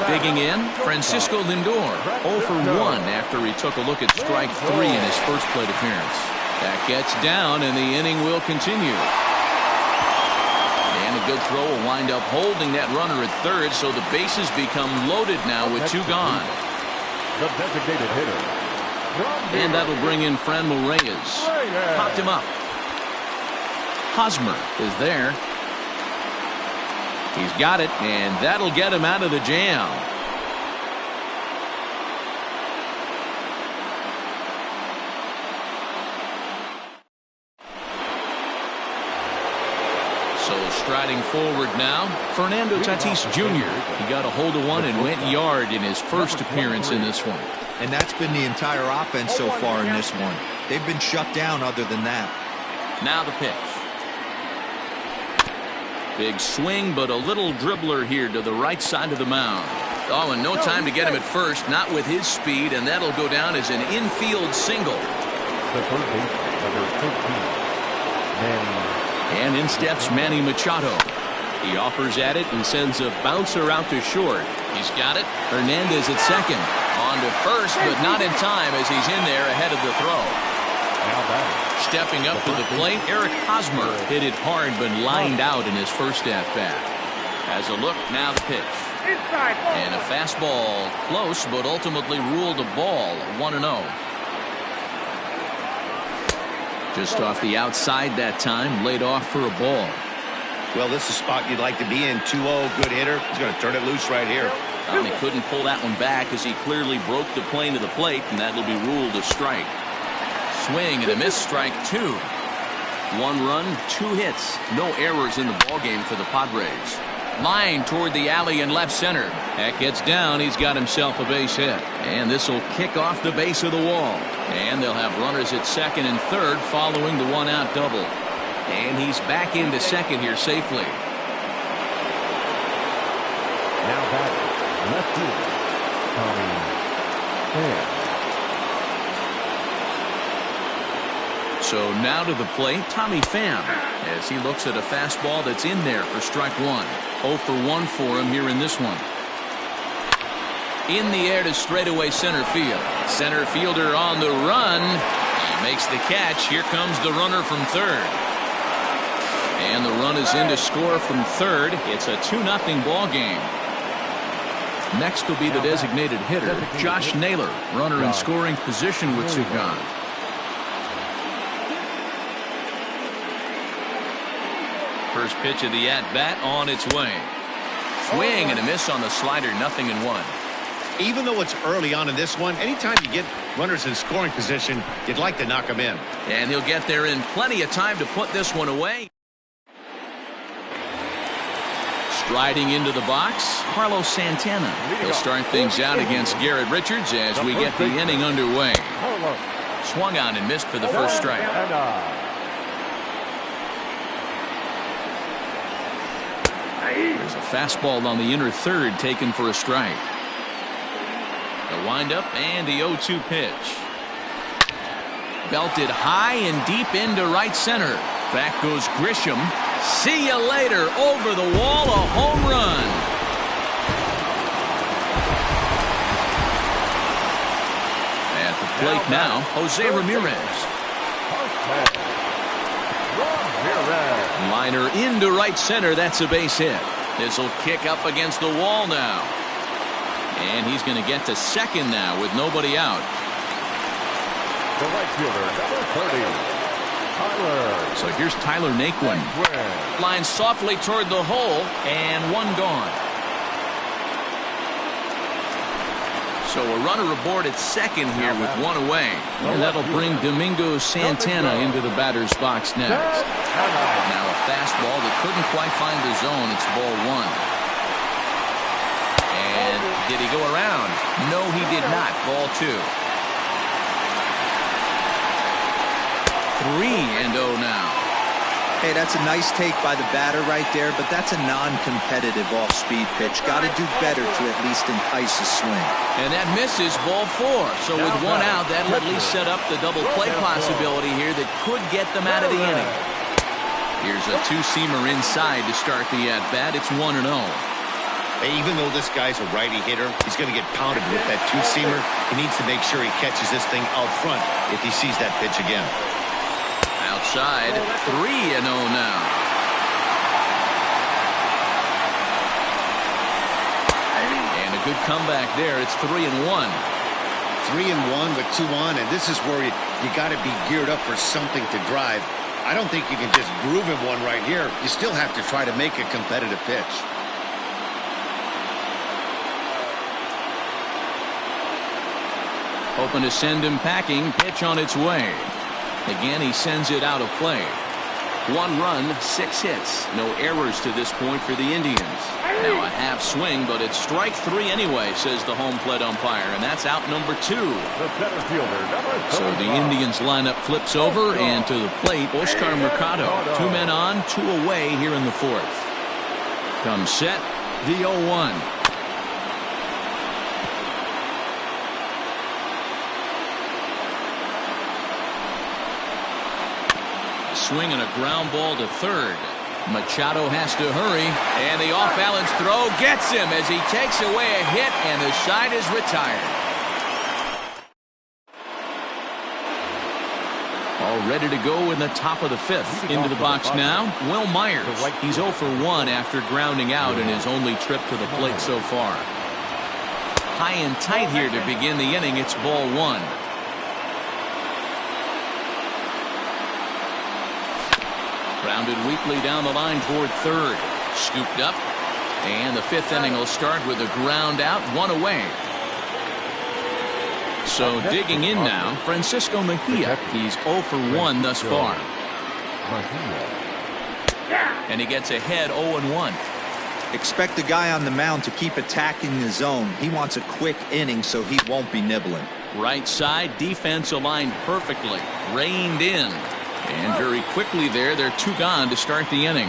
Digging in, Francisco Lindor, 0 for 1 after he took a look at strike 3 in his first plate appearance. That gets down, and the inning will continue. And a good throw will wind up holding that runner at third, so the bases become loaded now with 2 gone. The designated hitter. And that'll bring in Franmil Reyes. Popped him up. Hosmer is there. He's got it, and that'll get him out of the jam. So striding forward now, Fernando Tatis Jr. He got a hold of one and went yard in his first appearance in this one. And that's been the entire offense so far in this one. They've been shut down other than that. Now the pitch. Big swing, but a little dribbler here to the right side of the mound. Oh, and no time to get him at first, not with his speed, and that'll go down as an infield single. The third baseman, number 15, Manny. And in steps Manny Machado. He offers at it and sends a bouncer out to short. He's got it. Hernandez at second. On to first, but not in time as he's in there ahead of the throw. Stepping up to the plate, Eric Hosmer hit it hard but lined out in his first at-bat. As a look, now the pitch. And a fastball close, but ultimately ruled a ball, 1-0. Just off the outside that time, laid off for a ball. Well, this is a spot you'd like to be in. 2-0, good hitter. He's going to turn it loose right here. He couldn't pull that one back as he clearly broke the plane of the plate, and that'll be ruled a strike. Swing and a miss, strike 2. 1 run, 2 hits. No errors in the ballgame for the Padres. Line toward the alley in left center. That gets down. He's got himself a base hit. And this will kick off the base of the wall. And they'll have runners at second and third following the 1-out double. And he's back into second here safely. Now batting, left fielder, Tommy Pham. So now to the plate, Tommy Pham, as he looks at a fastball that's in there for strike 1. 0 for 1 for him here in this one. In the air to straightaway center field. Center fielder on the run. He makes the catch. Here comes the runner from third. And the run is in to score from third. It's a 2-0 ball game. Next will be the designated hitter, Josh Naylor, runner in scoring position with 2 gone. First pitch of the at-bat on its way. Swing and a miss on the slider, 0-1. Even though it's early on in this one, anytime you get runners in scoring position, you'd like to knock them in. And he'll get there in plenty of time to put this one away. Striding into the box, Carlos Santana. He'll start things out against Garrett Richards as we get the inning underway. Swung on and missed for the first strike. There's a fastball on the inner third taken for a strike. The windup and the 0-2 pitch. Belted high and deep into right center. Back goes Grisham. See you later. Over the wall, a home run. At the plate now, Jose Ramirez. Liner into right center. That's a base hit. This will kick up against the wall now. And he's going to get to second now with nobody out. The right fielder, number 30, Tyler. So here's Tyler Naquin. Line softly toward the hole, and 1 gone. So a runner aboard at second here with 1 away. And that'll bring Domingo Santana into the batter's box next. Now a fastball that couldn't quite find the zone. It's ball 1. And did he go around? No, he did not. Ball 2. 3-0 now. Hey, that's a nice take by the batter right there, but that's a non-competitive off-speed pitch. Got to do better to at least entice a swing. And that misses, ball 4. So with 1 out, that'll at least set up the double play possibility here that could get them out of the inning. Here's a 2-seamer inside to start the at-bat. It's 1-0. Even though this guy's a righty hitter, he's going to get pounded with that two-seamer. He needs to make sure he catches this thing out front if he sees that pitch again. Outside, 3-0 now. And a good comeback there. It's 3-1. 3-1 with 2 on, and this is where you got to be geared up for something to drive. I don't think you can just groove him one right here. You still have to try to make a competitive pitch. Hoping to send him packing. Pitch on its way. Again, he sends it out of play. 1 run, 6 hits. No errors to this point for the Indians. Now a half swing, but it's strike 3 anyway, says the home plate umpire, and that's out number 2. The center fielder, So the Indians lineup flips over, and to the plate, Oscar Mercado. 2 men on, 2 away here in the 4th. Comes set, the 0-1. Swing and a ground ball to third. Machado has to hurry, and the off-balance throw gets him as he takes away a hit, and the side is retired. All ready to go in the top of the 5th. Into the box now, Will Myers. He's 0 for 1 after grounding out in his only trip to the plate so far. High and tight here to begin the inning. It's ball 1. Grounded weakly down the line toward third. Scooped up. And the 5th inning will start with a ground out, 1 away. So digging in now, Francisco Mejia. He's 0 for 1 thus far. And he gets ahead 0-1. Expect the guy on the mound to keep attacking the zone. He wants a quick inning so he won't be nibbling. Right side, defense aligned perfectly. Reined in. And very quickly there, they're 2 gone to start the inning.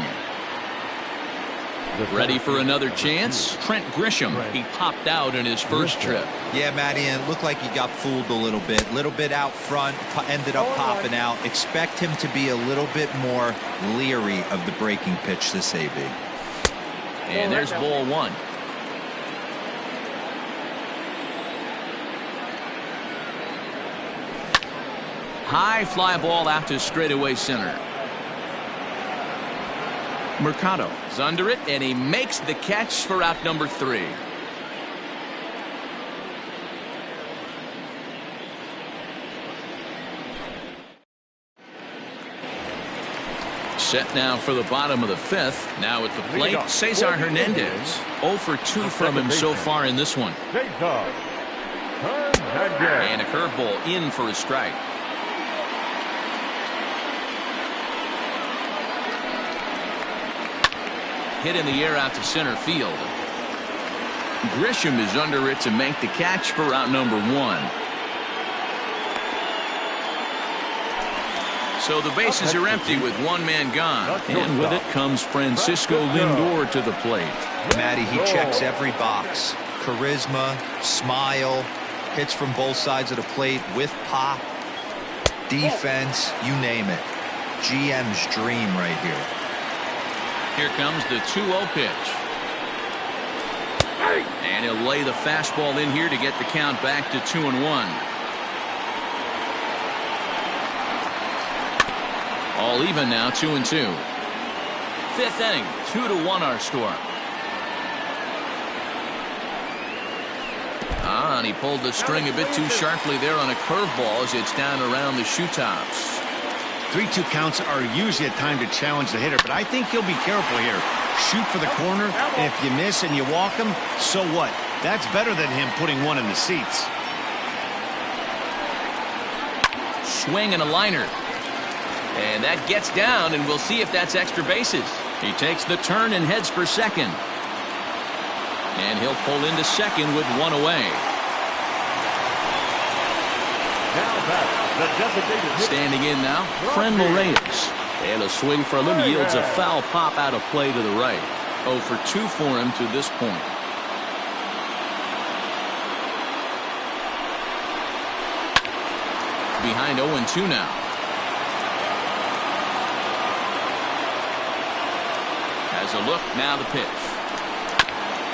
Ready for another chance? Trent Grisham. He popped out in his first trip. Yeah, Matty, and it looked like he got fooled a little bit out front, ended up popping out. Expect him to be a little bit more leery of the breaking pitch this AB. And there's ball 1. High fly ball out to straightaway center. Mercado is under it, and he makes the catch for out number 3. Set now for the bottom of the 5th. Now at the plate, Cesar Hernandez. 0 for 2 from him so far in this one. And a curveball in for a strike. Hit in the air out to center field. Grisham is under it to make the catch for out number 1. So the bases are empty with 1 man gone. And with it comes Francisco Lindor to the plate. Matty, he checks every box. Charisma, smile, hits from both sides of the plate with pop, defense, you name it. GM's dream right here. Here comes the 2-0 pitch. And he'll lay the fastball in here to get the count back to 2-1. All even now, 2-2. 5th inning, 2-1 our score. And he pulled the string a bit too sharply there on a curveball as it's down around the shoe tops. 3-2 counts are usually a time to challenge the hitter, but I think he'll be careful here. Shoot for the corner, and if you miss and you walk him, so what? That's better than him putting one in the seats. Swing and a liner. And that gets down, and we'll see if that's extra bases. He takes the turn and heads for second. And he'll pull into second with 1 away. Standing in now, Frenmel Reyes. And a swing from him yields a foul pop out of play to the right. 0 for 2 for him to this point. Behind 0-2 now. Has a look, now the pitch.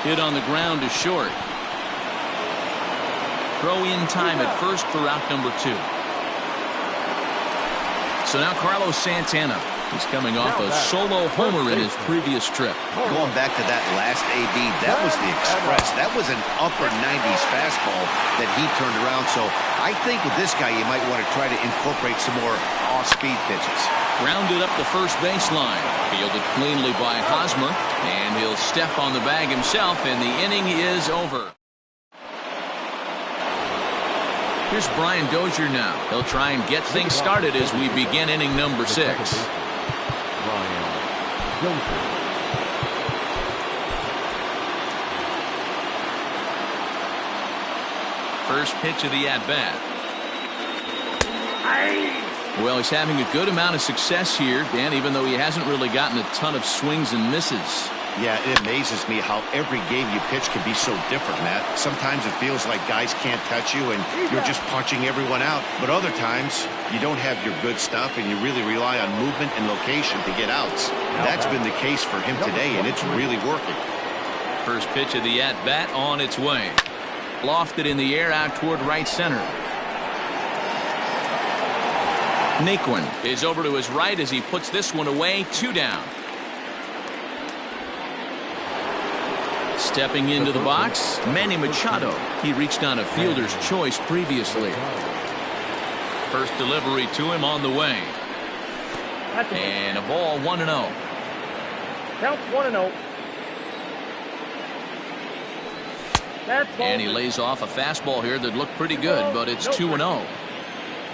Hit on the ground is short. Throw in time at first for out number 2. So now Carlos Santana. He's coming off a solo homer in his previous trip. Going back to that last AB, that was the express. That was an upper 90s fastball that he turned around. So I think with this guy, you might want to try to incorporate some more off-speed pitches. Grounded up the first baseline. Fielded cleanly by Hosmer. And he'll step on the bag himself, and the inning is over. Here's Brian Dozier now. He'll try and get things started as we begin inning number 6. First pitch of the at-bat. Well, he's having a good amount of success here, Dan, even though he hasn't really gotten a ton of swings and misses. Yeah, it amazes me how every game you pitch can be so different, Matt. Sometimes it feels like guys can't touch you and you're just punching everyone out. But other times, you don't have your good stuff and you really rely on movement and location to get outs. That's been the case for him today, and it's really working. First pitch of the at-bat on its way. Lofted in the air out toward right center. Naquin is over to his right as he puts this one away. 2 down. Stepping into the box, Manny Machado. He reached on a fielder's choice previously. First delivery to him on the way. And a ball 1-0. Count 1-0. And he lays off a fastball here that looked pretty good, but it's 2-0.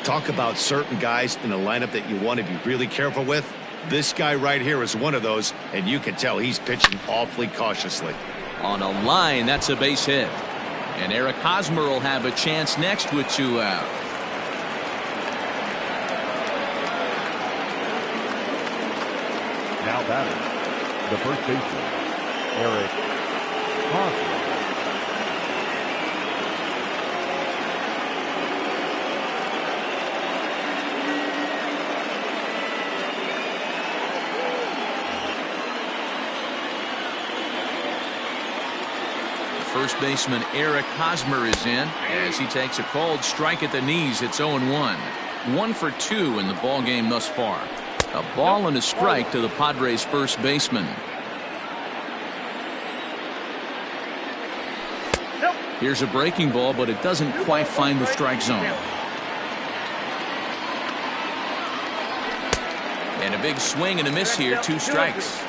Talk about certain guys in the lineup that you want to be really careful with. This guy right here is one of those, and you can tell he's pitching awfully cautiously. On a line, that's a base hit. And Eric Hosmer will have a chance next with 2 out. Now batting, the first baseman, Eric Hosmer. First baseman Eric Hosmer is in as he takes a called strike at the knees. It's 0-1. 1 for 2 in the ball game thus far. A ball and a strike to the Padres' first baseman. Here's a breaking ball, but it doesn't quite find the strike zone. And a big swing and a miss here. 2 strikes.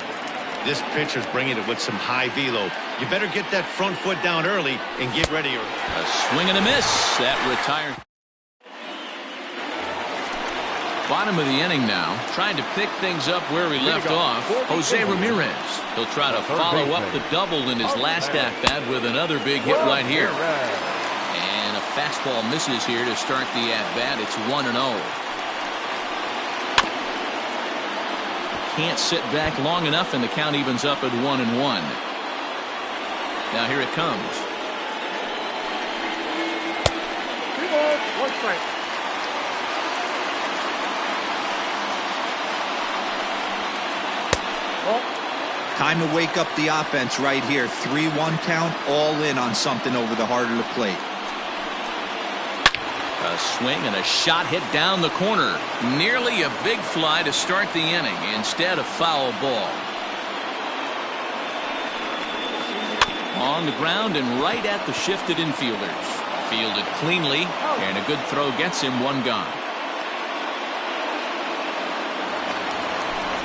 This pitcher's bringing it with some high velo. You better get that front foot down early and get ready. A swing and a miss. That retires. Bottom of the inning now. Trying to pick things up where he left off. Jose Ramirez. He'll try to follow up the double in his last at-bat with another big hit right here. And a fastball misses here to start the at-bat. It's 1-0. Can't sit back long enough, and the count evens up at 1-1. Now here it comes. 2 balls, 1 strike. Time to wake up the offense right here. 3-1 count, all in on something over the heart of the plate. A swing and a shot hit down the corner. Nearly a big fly to start the inning. Instead, a foul ball. On the ground and right at the shifted infielders. Fielded cleanly, and a good throw gets him 1 gone.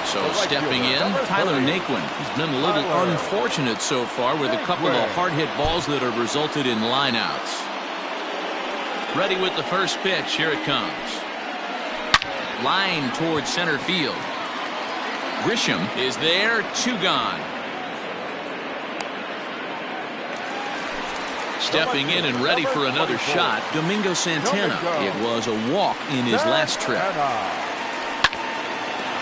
So stepping in, Tyler Naquin. He's been a little unfortunate so far with a couple of hard-hit balls that have resulted in lineouts. Ready with the first pitch. Here it comes. Line towards center field. Grisham is there. 2 gone. Stepping in and ready for another shot, Domingo Santana. It was a walk in his last trip.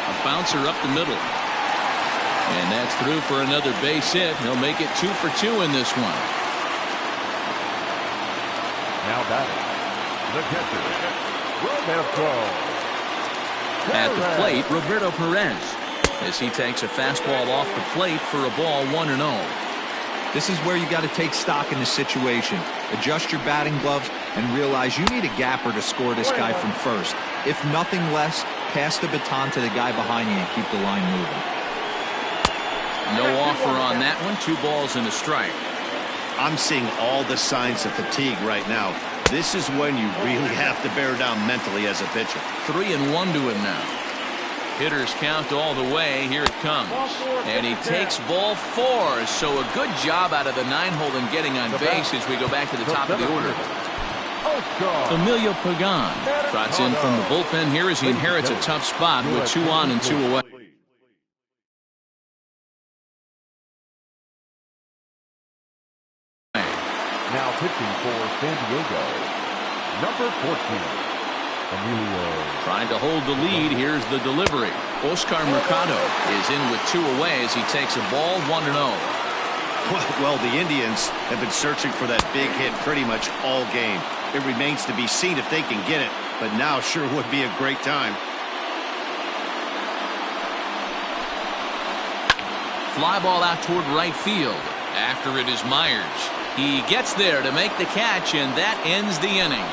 A bouncer up the middle. And that's through for another base hit. He'll make it 2 for 2 in this one. Now batting, the catcher, Roberto. At the plate, Roberto Perez, as he takes a fastball off the plate for a ball 1-0. This is where you got to take stock in the situation. Adjust your batting gloves and realize you need a gapper to score this guy from first. If nothing less, pass the baton to the guy behind you and keep the line moving. No offer on that one. 2 balls and a strike. I'm seeing all the signs of fatigue right now. This is when you really have to bear down mentally as a pitcher. 3-1 to him now. Hitters count all the way. Here it comes. And he takes ball 4. So a good job out of the 9-hole in getting on base as we go back to the top of the order. Emilio Pagan trots in from the bullpen here as he inherits a tough spot with 2 on and 2 away. Now pitching for San Diego, number 14. Trying to hold the lead. Here's the delivery. Oscar Mercado is in with 2 away as he takes a ball 1-0. Well, the Indians have been searching for that big hit pretty much all game. It remains to be seen if they can get it, but now sure would be a great time. Fly ball out toward right field. After it is Myers. He gets there to make the catch, and that ends the inning.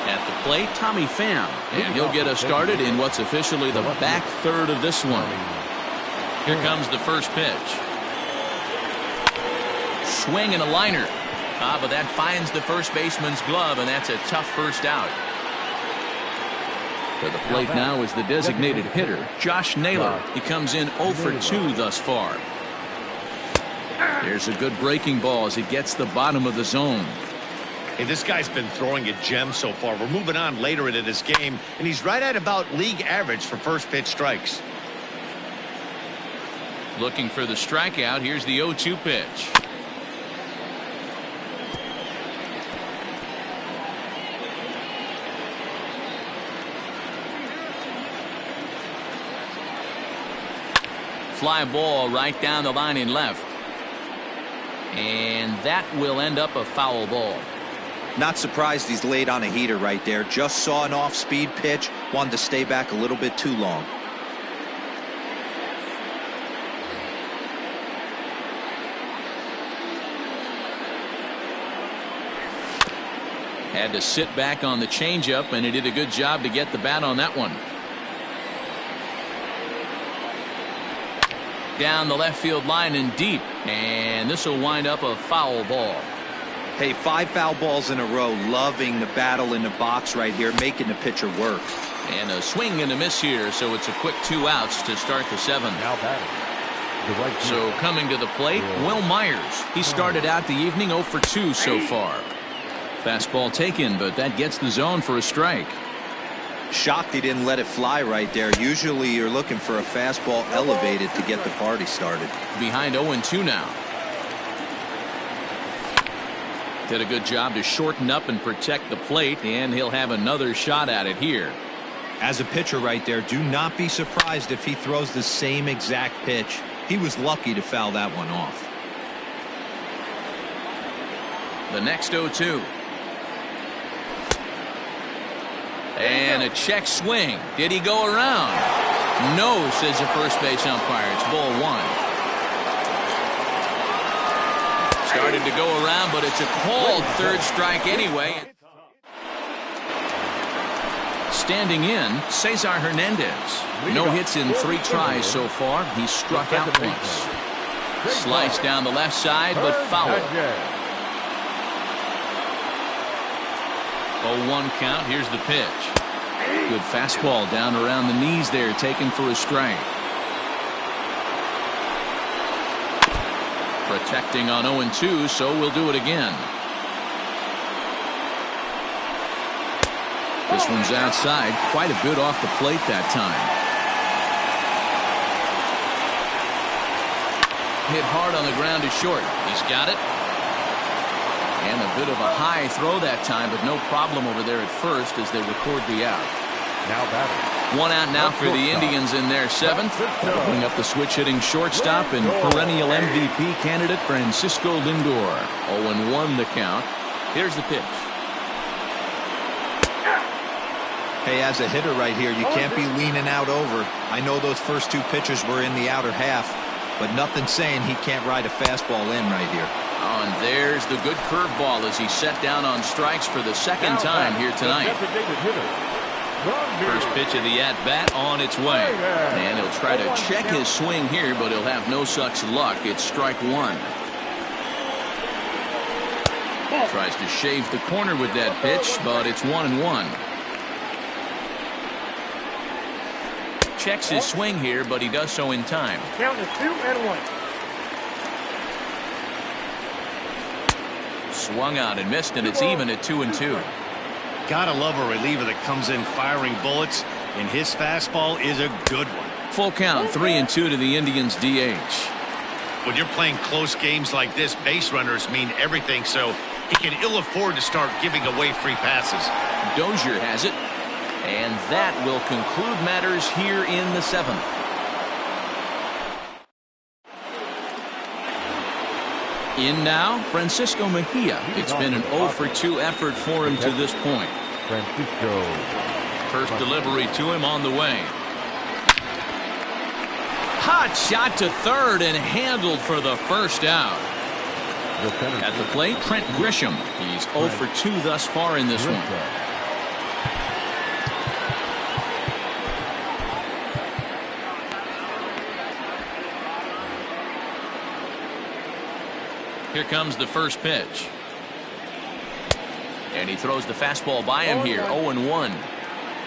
At the plate, Tommy Pham, and he'll get us started in what's officially the back third of this one. Here comes the first pitch. Swing and a liner. But that finds the first baseman's glove, and that's a tough first out. To the plate now is the designated hitter, Josh Naylor. He comes in 0 for 2 thus far. There's a good breaking ball as he gets the bottom of the zone. Hey, this guy's been throwing a gem so far. We're moving on later into this game, and he's right at about league average for first pitch strikes. Looking for the strikeout. Here's the 0-2 pitch. Fly ball right down the line in left. And that will end up a foul ball. Not surprised he's laid on a heater right there. Just saw an off-speed pitch. Wanted to stay back a little bit too long. Had to sit back on the changeup, and he did a good job to get the bat on that one. Down the left field line and deep, and this will wind up a foul ball. Hey, 5 foul balls in a row. Loving the battle in the box right here, making the pitcher work. And a swing and a miss here, so it's a quick 2 outs to start the 7th. Now batting. So coming to the plate, Will Myers. He started out the evening 0 for 2 so far. Fastball taken, but that gets the zone for a strike. Shocked he didn't let it fly right there. Usually you're looking for a fastball elevated to get the party started. Behind 0-2 now. Did a good job to shorten up and protect the plate, and he'll have another shot at it here. As a pitcher right there, do not be surprised if he throws the same exact pitch. He was lucky to foul that one off. The next 0-2. And a check swing. Did he go around? No, says the first base umpire. It's ball 1. Started to go around, but it's a called third strike anyway. Standing in, Cesar Hernandez. No hits in 3 tries so far. He struck out once. Slice down the left side, but foul. 0-1 count. Here's the pitch. Good fastball down around the knees there, taken for a strike. Protecting on 0-2, so we'll do it again. This one's outside, quite a bit off the plate that time. Hit hard on the ground to short. He's got it. And a bit of a high throw that time, but no problem over there at first as they record the out. Now batting. 1 out now for the Indians in their 7th. Opening up the switch-hitting shortstop and perennial MVP candidate Francisco Lindor. 0-1 the count. Here's the pitch. Hey, as a hitter right here, you can't be leaning out over. I know those first two pitches were in the outer half, but nothing saying he can't ride a fastball in right here. Oh, and there's the good curveball as he's set down on strikes for the second time here tonight. First pitch of the at-bat on its way. And he'll try to check his swing here, but he'll have no such luck. It's strike one. Tries to shave the corner with that pitch, but it's 1-1. Checks his swing here, but he does so in time. Count is 2-1. Swung out and missed, and it's even at 2-2. Gotta love a reliever that comes in firing bullets, and his fastball is a good one. Full count, 3-2 to the Indians' DH. When you're playing close games like this, base runners mean everything, so he can ill afford to start giving away free passes. Dozier has it, and that will conclude matters here in the seventh. In now, Francisco Mejia. It's been an 0-for-2 effort for him to this point. Francisco. First delivery to him on the way. Hot shot to third and handled for the first out. At the plate, Trent Grisham. He's 0-for-2 thus far in this one. Here comes the first pitch. And he throws the fastball by him here, 0-1.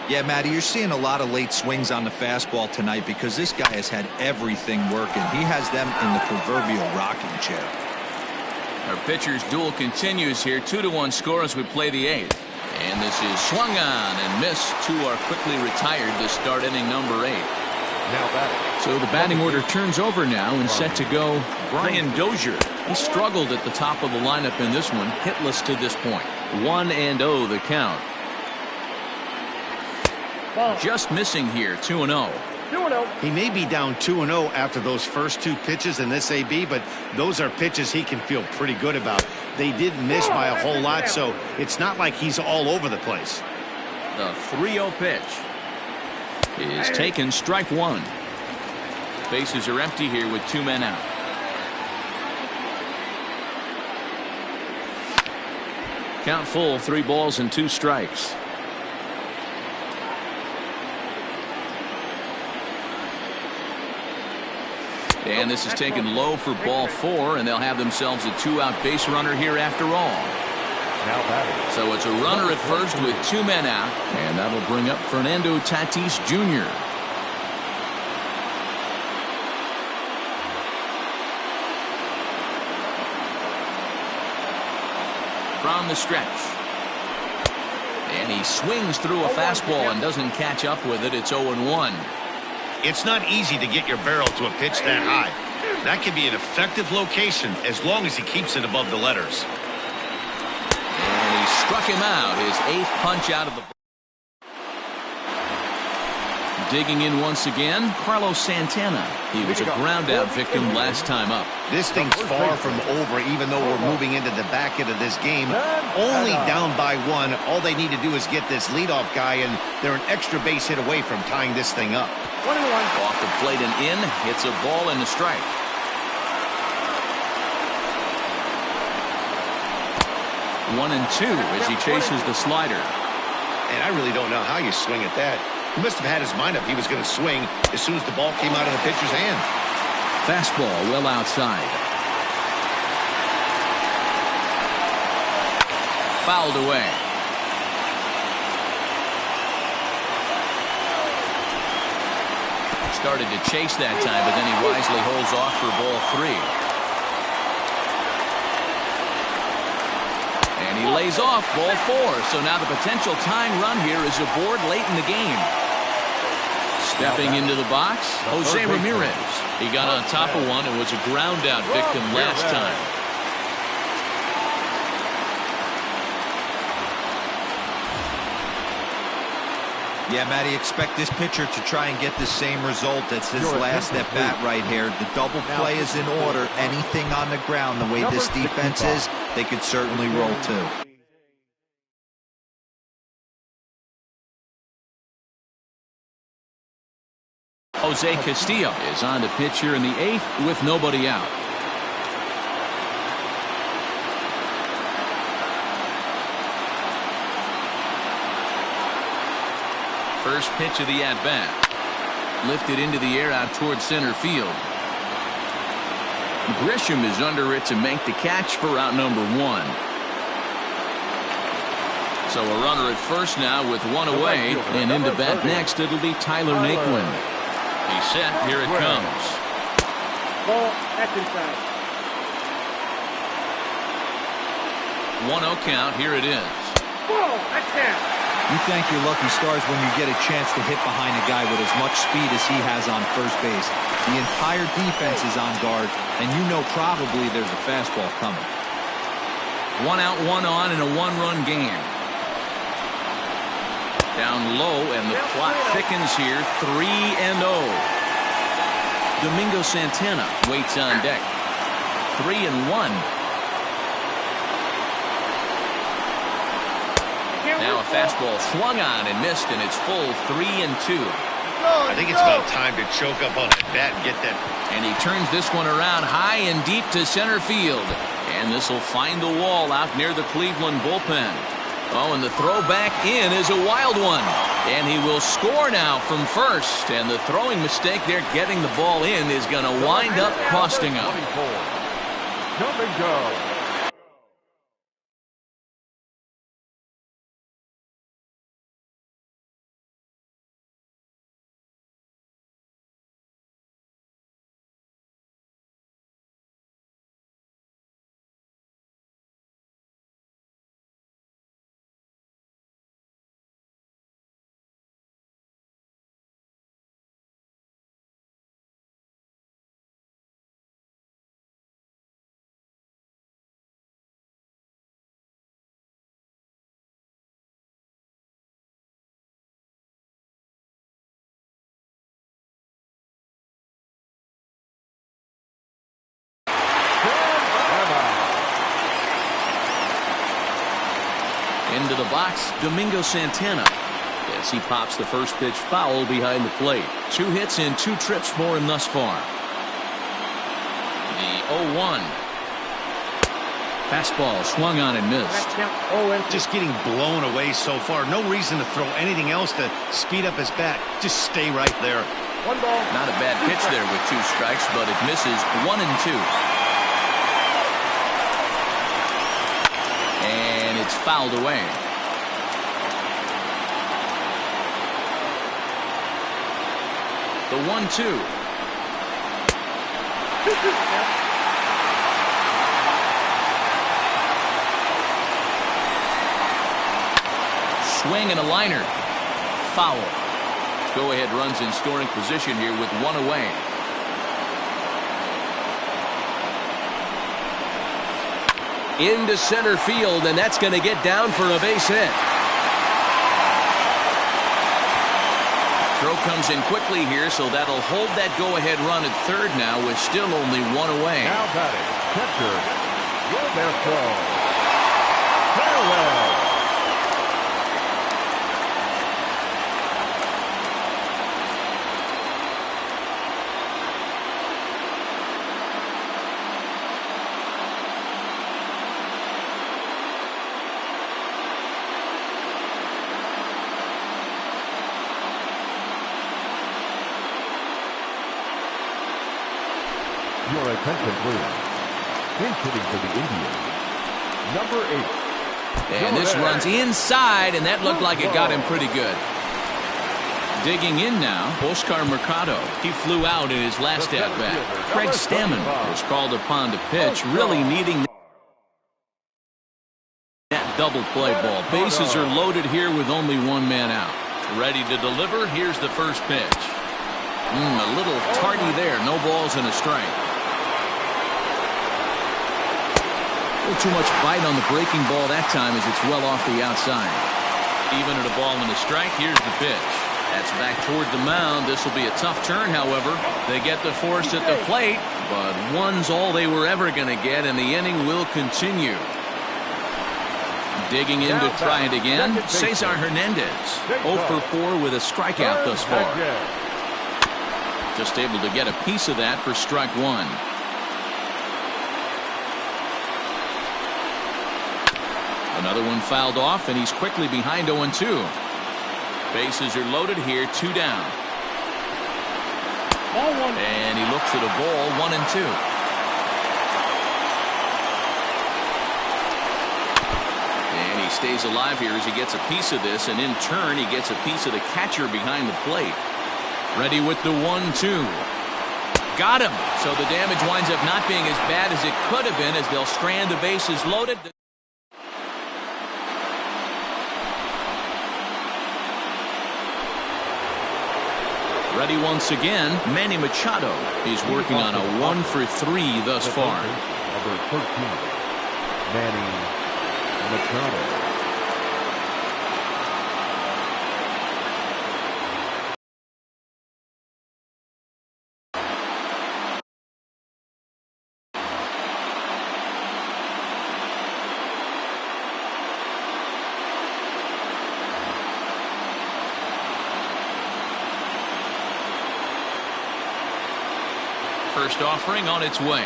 Yeah, Matty, you're seeing a lot of late swings on the fastball tonight because this guy has had everything working. He has them in the proverbial rocking chair. Our pitcher's duel continues here. 2-1 score as we play the eighth. And this is swung on and missed. Two are quickly retired to start inning number 8. So the batting order turns over now and set to go Brian Dozier. He struggled at the top of the lineup in this one, hitless to this point. 1-0 the count. Just missing here, 2-0. 2-0. He may be down 2-0 after those first two pitches in this AB, but those are pitches he can feel pretty good about. They did miss by a whole lot, so it's not like he's all over the place. The 3-0 pitch is taken, strike one. Bases are empty here with 2 men out. Count full, 3 balls and 2 strikes. And this is taken low for ball 4, and they'll have themselves a 2-out base runner here after all. So it's a runner at first with 2 men out, and that'll bring up Fernando Tatis Jr. From the stretch. And he swings through a fastball and doesn't catch up with it. It's 0-1. It's not easy to get your barrel to a pitch that high. That can be an effective location as long as he keeps it above the letters. And he struck him out, his 8th punch out of the ball. Digging in once again, Carlos Santana. He was a ground-out victim last time up. This thing's far from over, even though we're moving into the back end of this game. Only down by 1. All they need to do is get this leadoff guy, and they're an extra base hit away from tying this thing up. 1-1. Off the plate and in, hits a ball and a strike. One and 2 as he chases the slider. And I really don't know how you swing at that. He must have had his mind up he was going to swing as soon as the ball came out of the pitcher's hand. Fastball well outside. Fouled away. Started to chase that time, but then he wisely holds off for ball 3. And he lays off ball 4. So now the potential tying run here is aboard late in the game. Stepping into the box, Jose Ramirez. He got on top of one and was a ground-out victim last time. Yeah, Matty, expect this pitcher to try and get the same result. That's his last at bat right here. The double play is in order. Anything on the ground, the way this defense is, they could certainly roll too. Jose Castillo is on the pitch here in the 8th with nobody out. First pitch of the at-bat. Lifted into the air out towards center field. Grisham is under it to make the catch for out number 1. So a runner at first now with one away, and into bat next it'll be Tyler Naquin. He's set. Here it comes. Ball, that's inside. 1-0 count. Here it is. Ball, that's down. You thank your lucky stars when you get a chance to hit behind a guy with as much speed as he has on first base. The entire defense is on guard, and you know probably there's a fastball coming. 1 out, 1 on in a 1-run game. Down low, and the clock thickens here. 3-0. Domingo Santana waits on deck. 3-1. Now a fastball swung on and missed, and it's full 3-2. I think it's about time to choke up on that bat and get that. And he turns this one around high and deep to center field. And this will find the wall out near the Cleveland bullpen. Oh, and the throw back in is a wild one. And he will score now from first. And the throwing mistake there getting the ball in is going to wind up costing him. Domingo. Into the box, Domingo Santana. As he pops the first pitch foul behind the plate. 2 hits in 2 trips for him thus far. The 0-1. Fastball swung on and missed. Just getting blown away so far. No reason to throw anything else to speed up his bat. Just stay right there. 1 ball. Not a bad pitch there with 2 strikes, but it misses 1-2. And it's fouled away. The 1-2. Swing and a liner. Foul. Go-ahead runs in scoring position here with 1 away. Into center field, and that's going to get down for a base hit. Throw comes in quickly here, so that'll hold that go-ahead run at third now with still only 1 away. Now batting, catcher, Roberto. Farewell. Your attention, please. Pinch hitting for the Indians. Number 8. And this runs inside, and that looked like it got him pretty good. Digging in now, Oscar Mercado. He flew out in his last at-bat. Craig Stammen was called upon to pitch, really needing that double play ball. Bases are loaded here with only 1 man out. Ready to deliver. Here's the first pitch. A little tardy there. No balls and a strike. A little too much bite on the breaking ball that time as it's well off the outside. Even at a ball and a strike, here's the pitch. That's back toward the mound. This will be a tough turn, however. They get the force at the plate, but 1's all they were ever going to get, and the inning will continue. Digging in to try it again, Cesar Hernandez. 0 for 4 with a strikeout thus far. Just able to get a piece of that for strike one. Another one fouled off, and he's quickly behind 0-2. Bases are loaded here, 2 down. And he looks at a ball, 1-2. And he stays alive here as he gets a piece of this, and in turn he gets a piece of the catcher behind the plate. Ready with the 1-2. Got him. So the damage winds up not being as bad as it could have been, as they'll strand the bases loaded. Ready once again, Manny Machado. He's working on a 1-for-3 thus far. Number 13, Manny Machado. First offering on its way.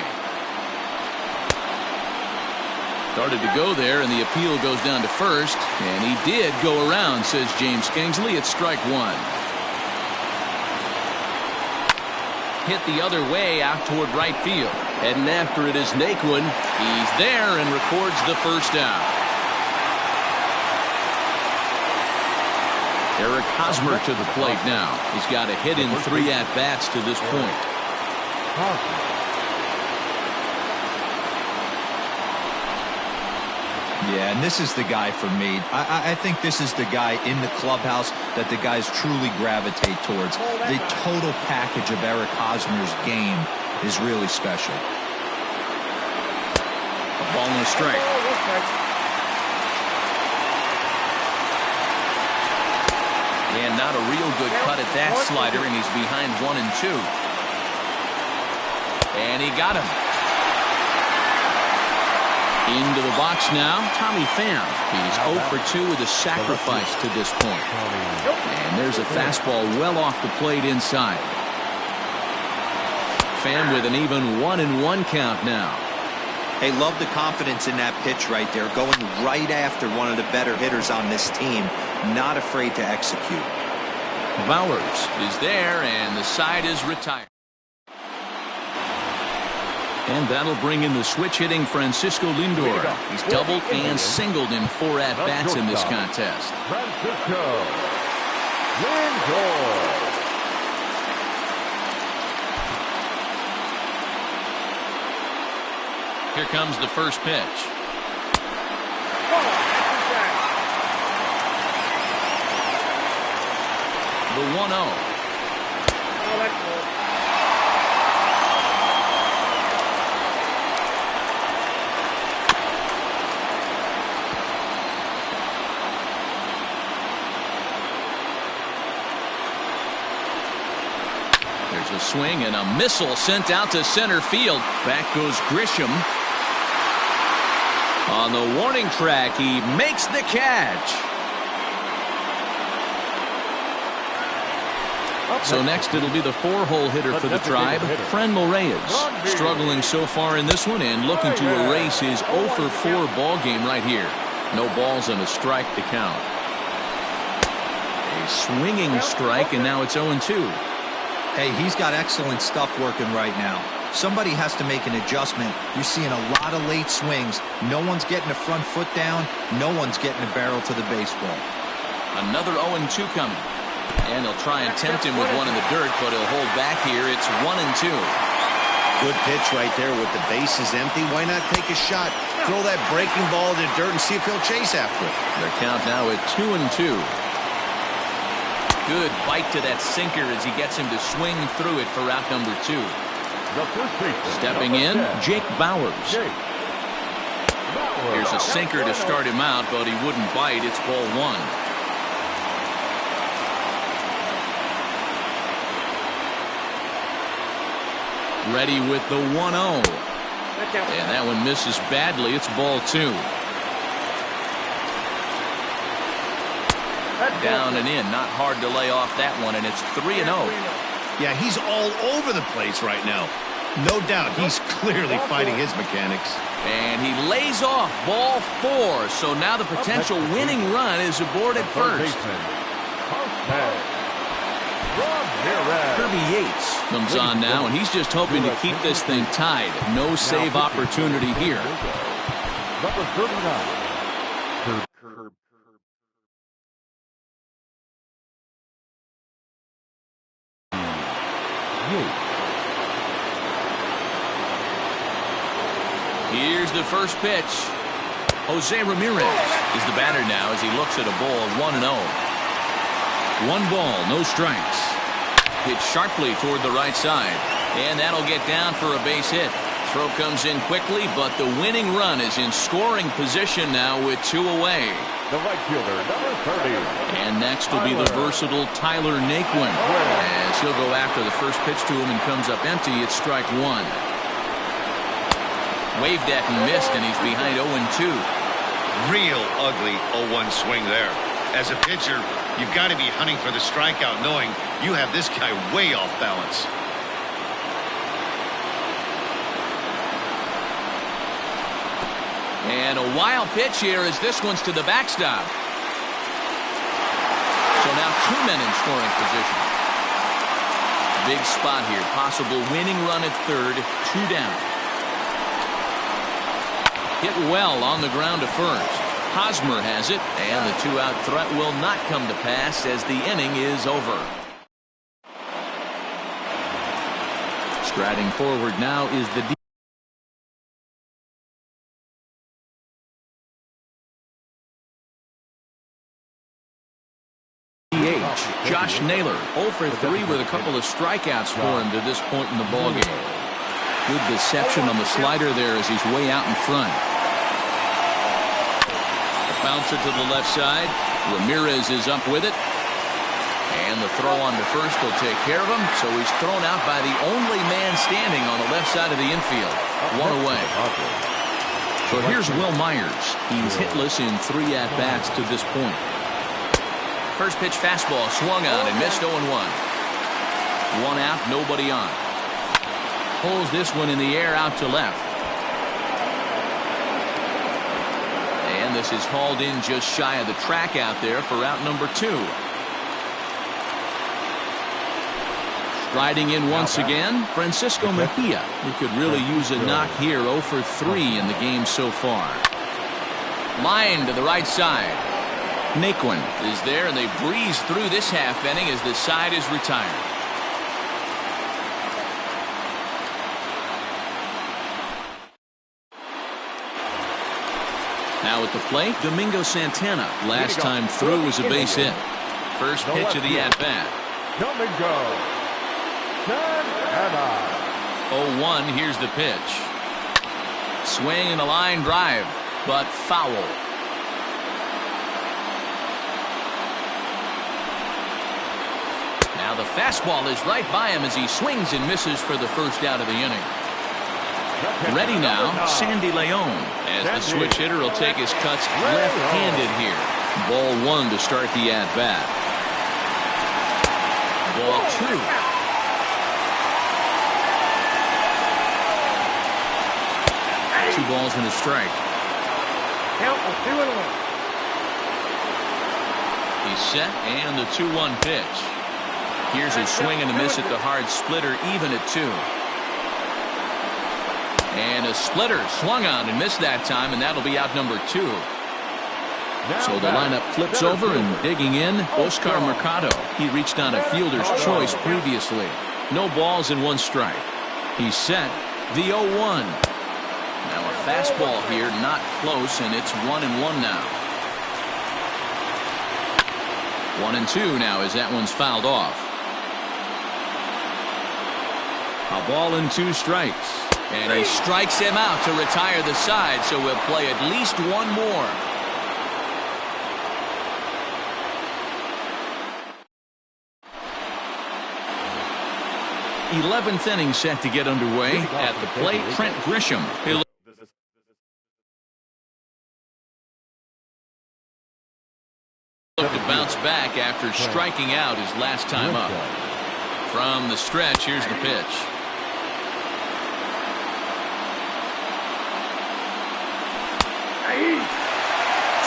Started to go there, and the appeal goes down to first, and he did go around, says James Kingsley. It's strike one. Hit the other way out toward right field. Heading after it is Naquin. He's there and records the first out. Eric Hosmer to the plate now. He's got a hit in 3 at-bats to this point. Yeah, and this is the guy for me. I think this is the guy in the clubhouse that the guys truly gravitate towards. The total package of Eric Hosmer's game is really special. A ball and a strike. And not a real good cut at that slider, and he's behind 1-2. And he got him. Into the box now, Tommy Pham. He's 0-for-2 with a sacrifice to this point. And there's a fastball well off the plate inside. Pham with an even 1-1 count now. Hey, love the confidence in that pitch right there. Going right after one of the better hitters on this team. Not afraid to execute. Bowers is there, and the side is retired. And that'll bring in the switch-hitting Francisco Lindor. He's doubled and singled in 4 at-bats in this contest. Francisco Lindor. Here comes the first pitch. The 1-0. There's a swing and a missile sent out to center field. Back goes Grisham. On the warning track, he makes the catch. So next it'll be the 4-hole hitter for the Tribe, Franmil Reyes. Struggling so far in this one and looking to erase his 0-for-4 ball game right here. No balls and a strike to count. A swinging strike, and now it's 0-2. Hey, he's got excellent stuff working right now. Somebody has to make an adjustment. You're seeing a lot of late swings. No one's getting a front foot down. No one's getting a barrel to the baseball. Another 0-2 coming. And he'll try and tempt him with one in the dirt, but he'll hold back here. It's 1-2. Good pitch right there with the bases empty. Why not take a shot? Throw that breaking ball in the dirt and see if he'll chase after it. Their count now at 2-2. Good bite to that sinker as he gets him to swing through it for out number 2. Stepping in, Jake Bowers. Here's a sinker to start him out, but he wouldn't bite. It's ball 1. Ready with the 1-0. And that one misses badly. It's ball 2. Down and in. Not hard to lay off that one, and it's 3-0. Yeah, he's all over the place right now. No doubt, he's clearly fighting his mechanics. And he lays off ball 4. So now the potential winning run is aboard at first. Kirby Yates comes on now, and he's just hoping to keep this thing tied. No save opportunity here. Number 39. Here's the first pitch. Jose Ramirez is the batter now as he looks at a ball 1-0. 1 ball, no strikes. Hit sharply toward the right side, and that'll get down for a base hit. Throw comes in quickly, but the winning run is in scoring position now with 2 away. The right fielder, number 30. And next will be the versatile Tyler Naquin, as he'll go after the first pitch to him and comes up empty. It's strike 1. Waved at and missed, and he's behind 0-2. Real ugly 0-1 swing there. As a pitcher, you've got to be hunting for the strikeout, knowing you have this guy way off balance. And a wild pitch here as this one's to the backstop. So now 2 men in scoring position. Big spot here. Possible winning run at third. 2 down. Hit well on the ground to first. Hosmer has it, and the 2-out threat will not come to pass as the inning is over. Striding forward now is the DH, Josh Naylor, 0 for 3 with a couple of strikeouts for him to this point in the ballgame. Good deception on the slider there as he's way out in front. Bouncer to the left side. Ramirez is up with it. And the throw on to first will take care of him. So he's thrown out by the only man standing on the left side of the infield. 1 away. So here's Will Myers. He's hitless in 3 at-bats to this point. First pitch fastball swung on and missed 0-1. 1 out, nobody on. Pulls this one in the air out to left. And this is hauled in just shy of the track out there for out number 2. Striding in once again, Francisco Mejia. He could really use a knock here. 0 for 3 in the game so far. Line to the right side. Naquin is there, and they breeze through this half inning as the side is retired. Now at the plate, Domingo Santana. Last time through was a base hit. First pitch of the at-bat. Domingo Santana. 0-1, here's the pitch. Swing and a line drive, but foul. Now the fastball is right by him as he swings and misses for the first out of the inning. Ready now, Sandy Leon, as the switch hitter will take his cuts left-handed here. Ball 1 to start the at-bat. Ball 2. Two balls and a strike. Count of 2-1. He's set, and the 2-1 pitch. Here's a swing and a miss at the hard splitter, even at 2. And a splitter swung on and missed that time, and that'll be out number 2. So the lineup flips over, and digging in, Oscar Mercado. He reached on a fielder's choice previously. No balls and 1 strike. He's set. The 0-1. Now a fastball here, not close, and it's 1-1 now. 1-2 now as that one's fouled off. A ball and 2 strikes. And he strikes him out to retire the side, so we'll play at least 1 more. '11th inning set to get underway. At the plate, Trent Grisham. He'll look to bounce back after striking out his last time up. From the stretch, here's the pitch.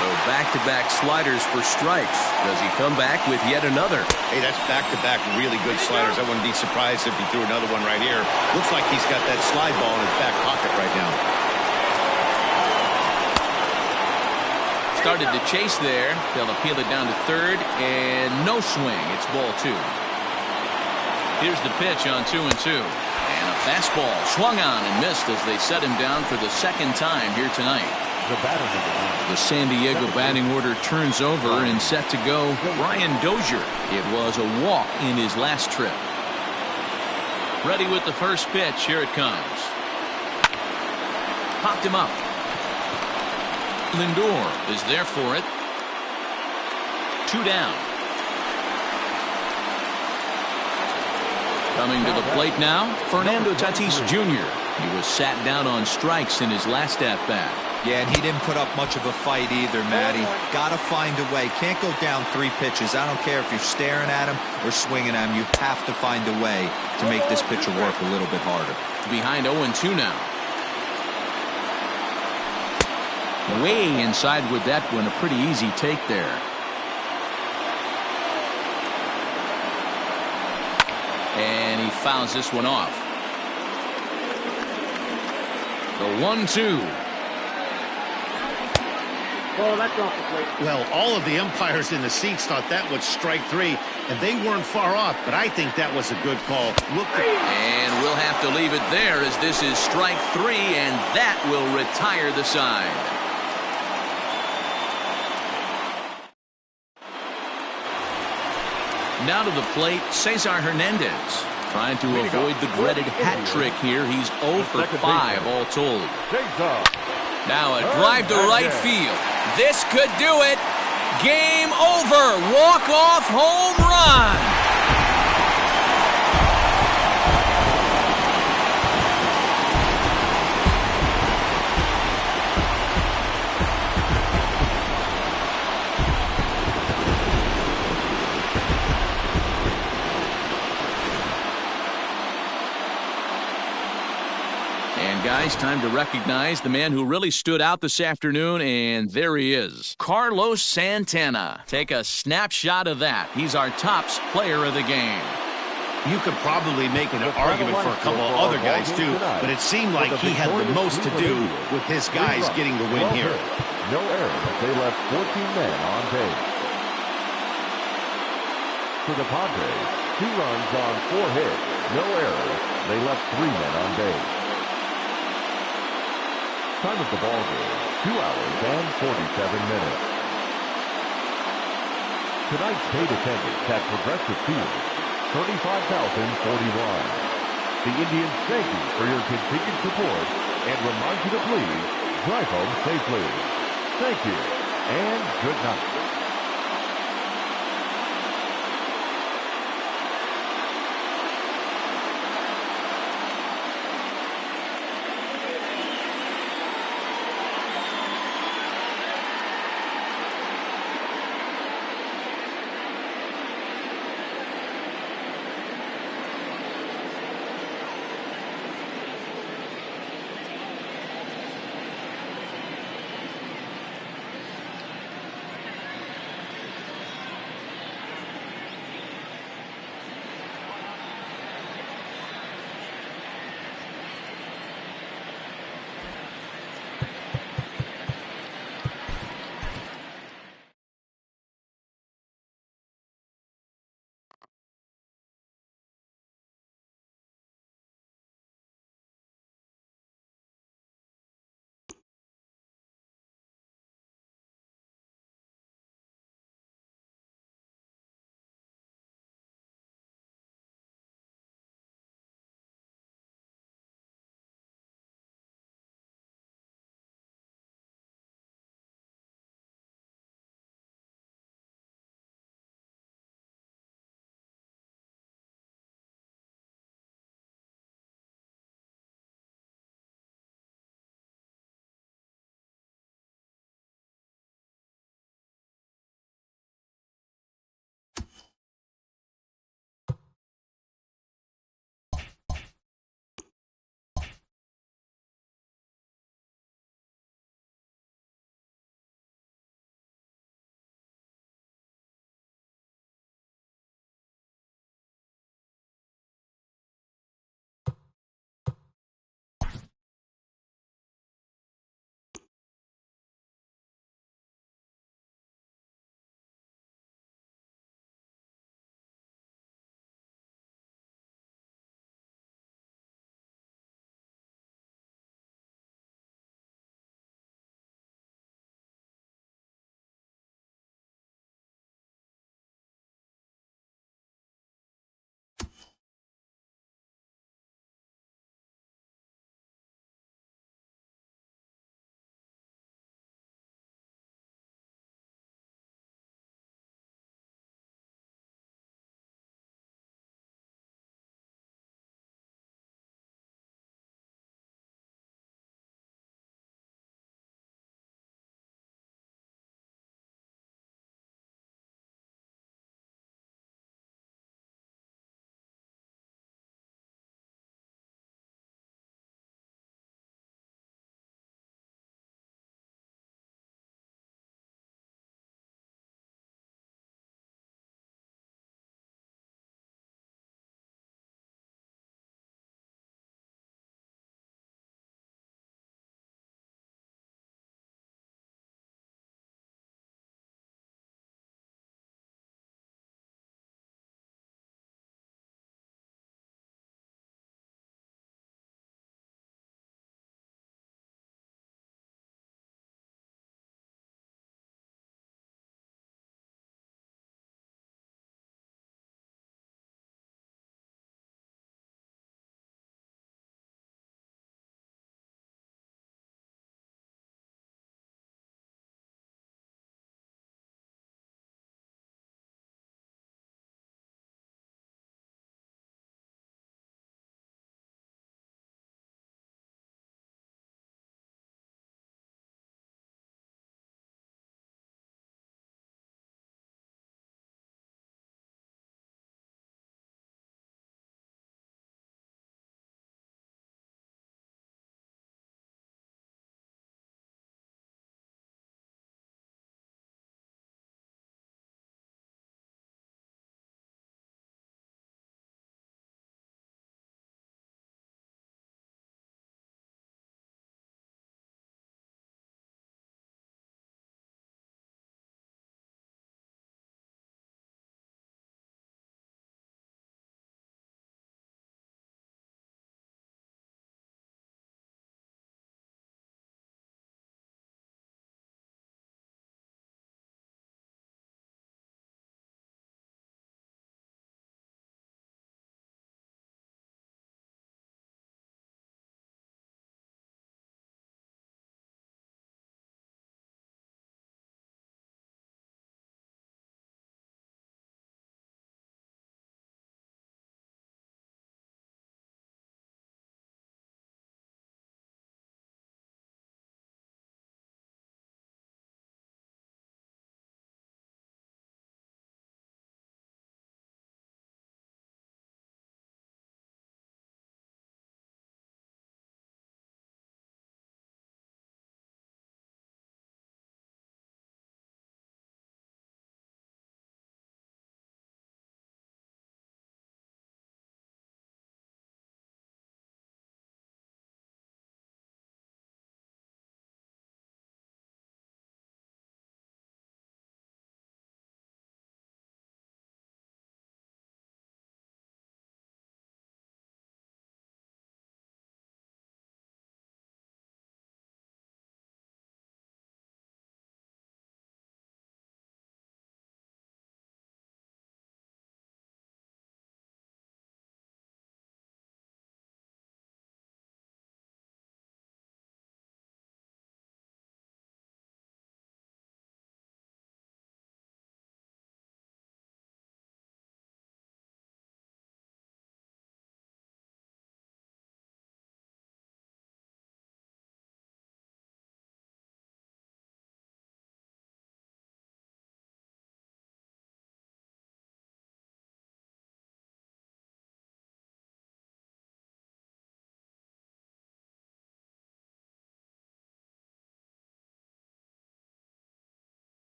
So back-to-back sliders for strikes. Does he come back with yet another? Hey, that's back-to-back really good sliders. I wouldn't be surprised if he threw another one right here. Looks like he's got that slide ball in his back pocket right now. Started to chase there. They'll appeal it down to third, and no swing. It's ball 2. Here's the pitch on 2-2. And a fastball swung on and missed as they set him down for the second time here tonight. The San Diego batting order turns over and set to go Brian Dozier. It was a walk in his last trip. Ready with the first pitch. Here it comes. Popped him up. Lindor is there for it. 2 down. Coming to the plate now, Fernando Tatis Jr. He was sat down on strikes in his last at-bat. Yeah, and he didn't put up much of a fight either, Matty. Got to find a way. Can't go down 3 pitches. I don't care if you're staring at him or swinging at him. You have to find a way to make this pitcher work a little bit harder. Behind 0-2 now. Way inside with that one. A pretty easy take there. And he fouls this one off. The 1-2. Oh, that's off the plate. Well, all of the umpires in the seats thought that was strike 3, and they weren't far off, but I think that was a good call. And we'll have to leave it there as this is strike 3, and that will retire the side. Now to the plate, Cesar Hernandez. Trying to avoid the dreaded hat trick here. He's 0 for 5 all told. Now a drive to right field. This could do it. Game over. Walk-off home run. Guys, time to recognize the man who really stood out this afternoon, and there he is, Carlos Santana. Take a snapshot of that. He's our tops player of the game. You could probably make an argument for a couple of other guys too, but it seemed like he had the most to do with his guys getting the win here. No errors. They left 14 men on base. For the Padres, 2 runs on 4 hits. No errors. They left 3 men on base. Time of the ball game, 2 hours and 47 minutes. Tonight's paid attendance at Progressive Field, 35,041. The Indians thank you for your continued support and remind you to please drive home safely. Thank you and good night.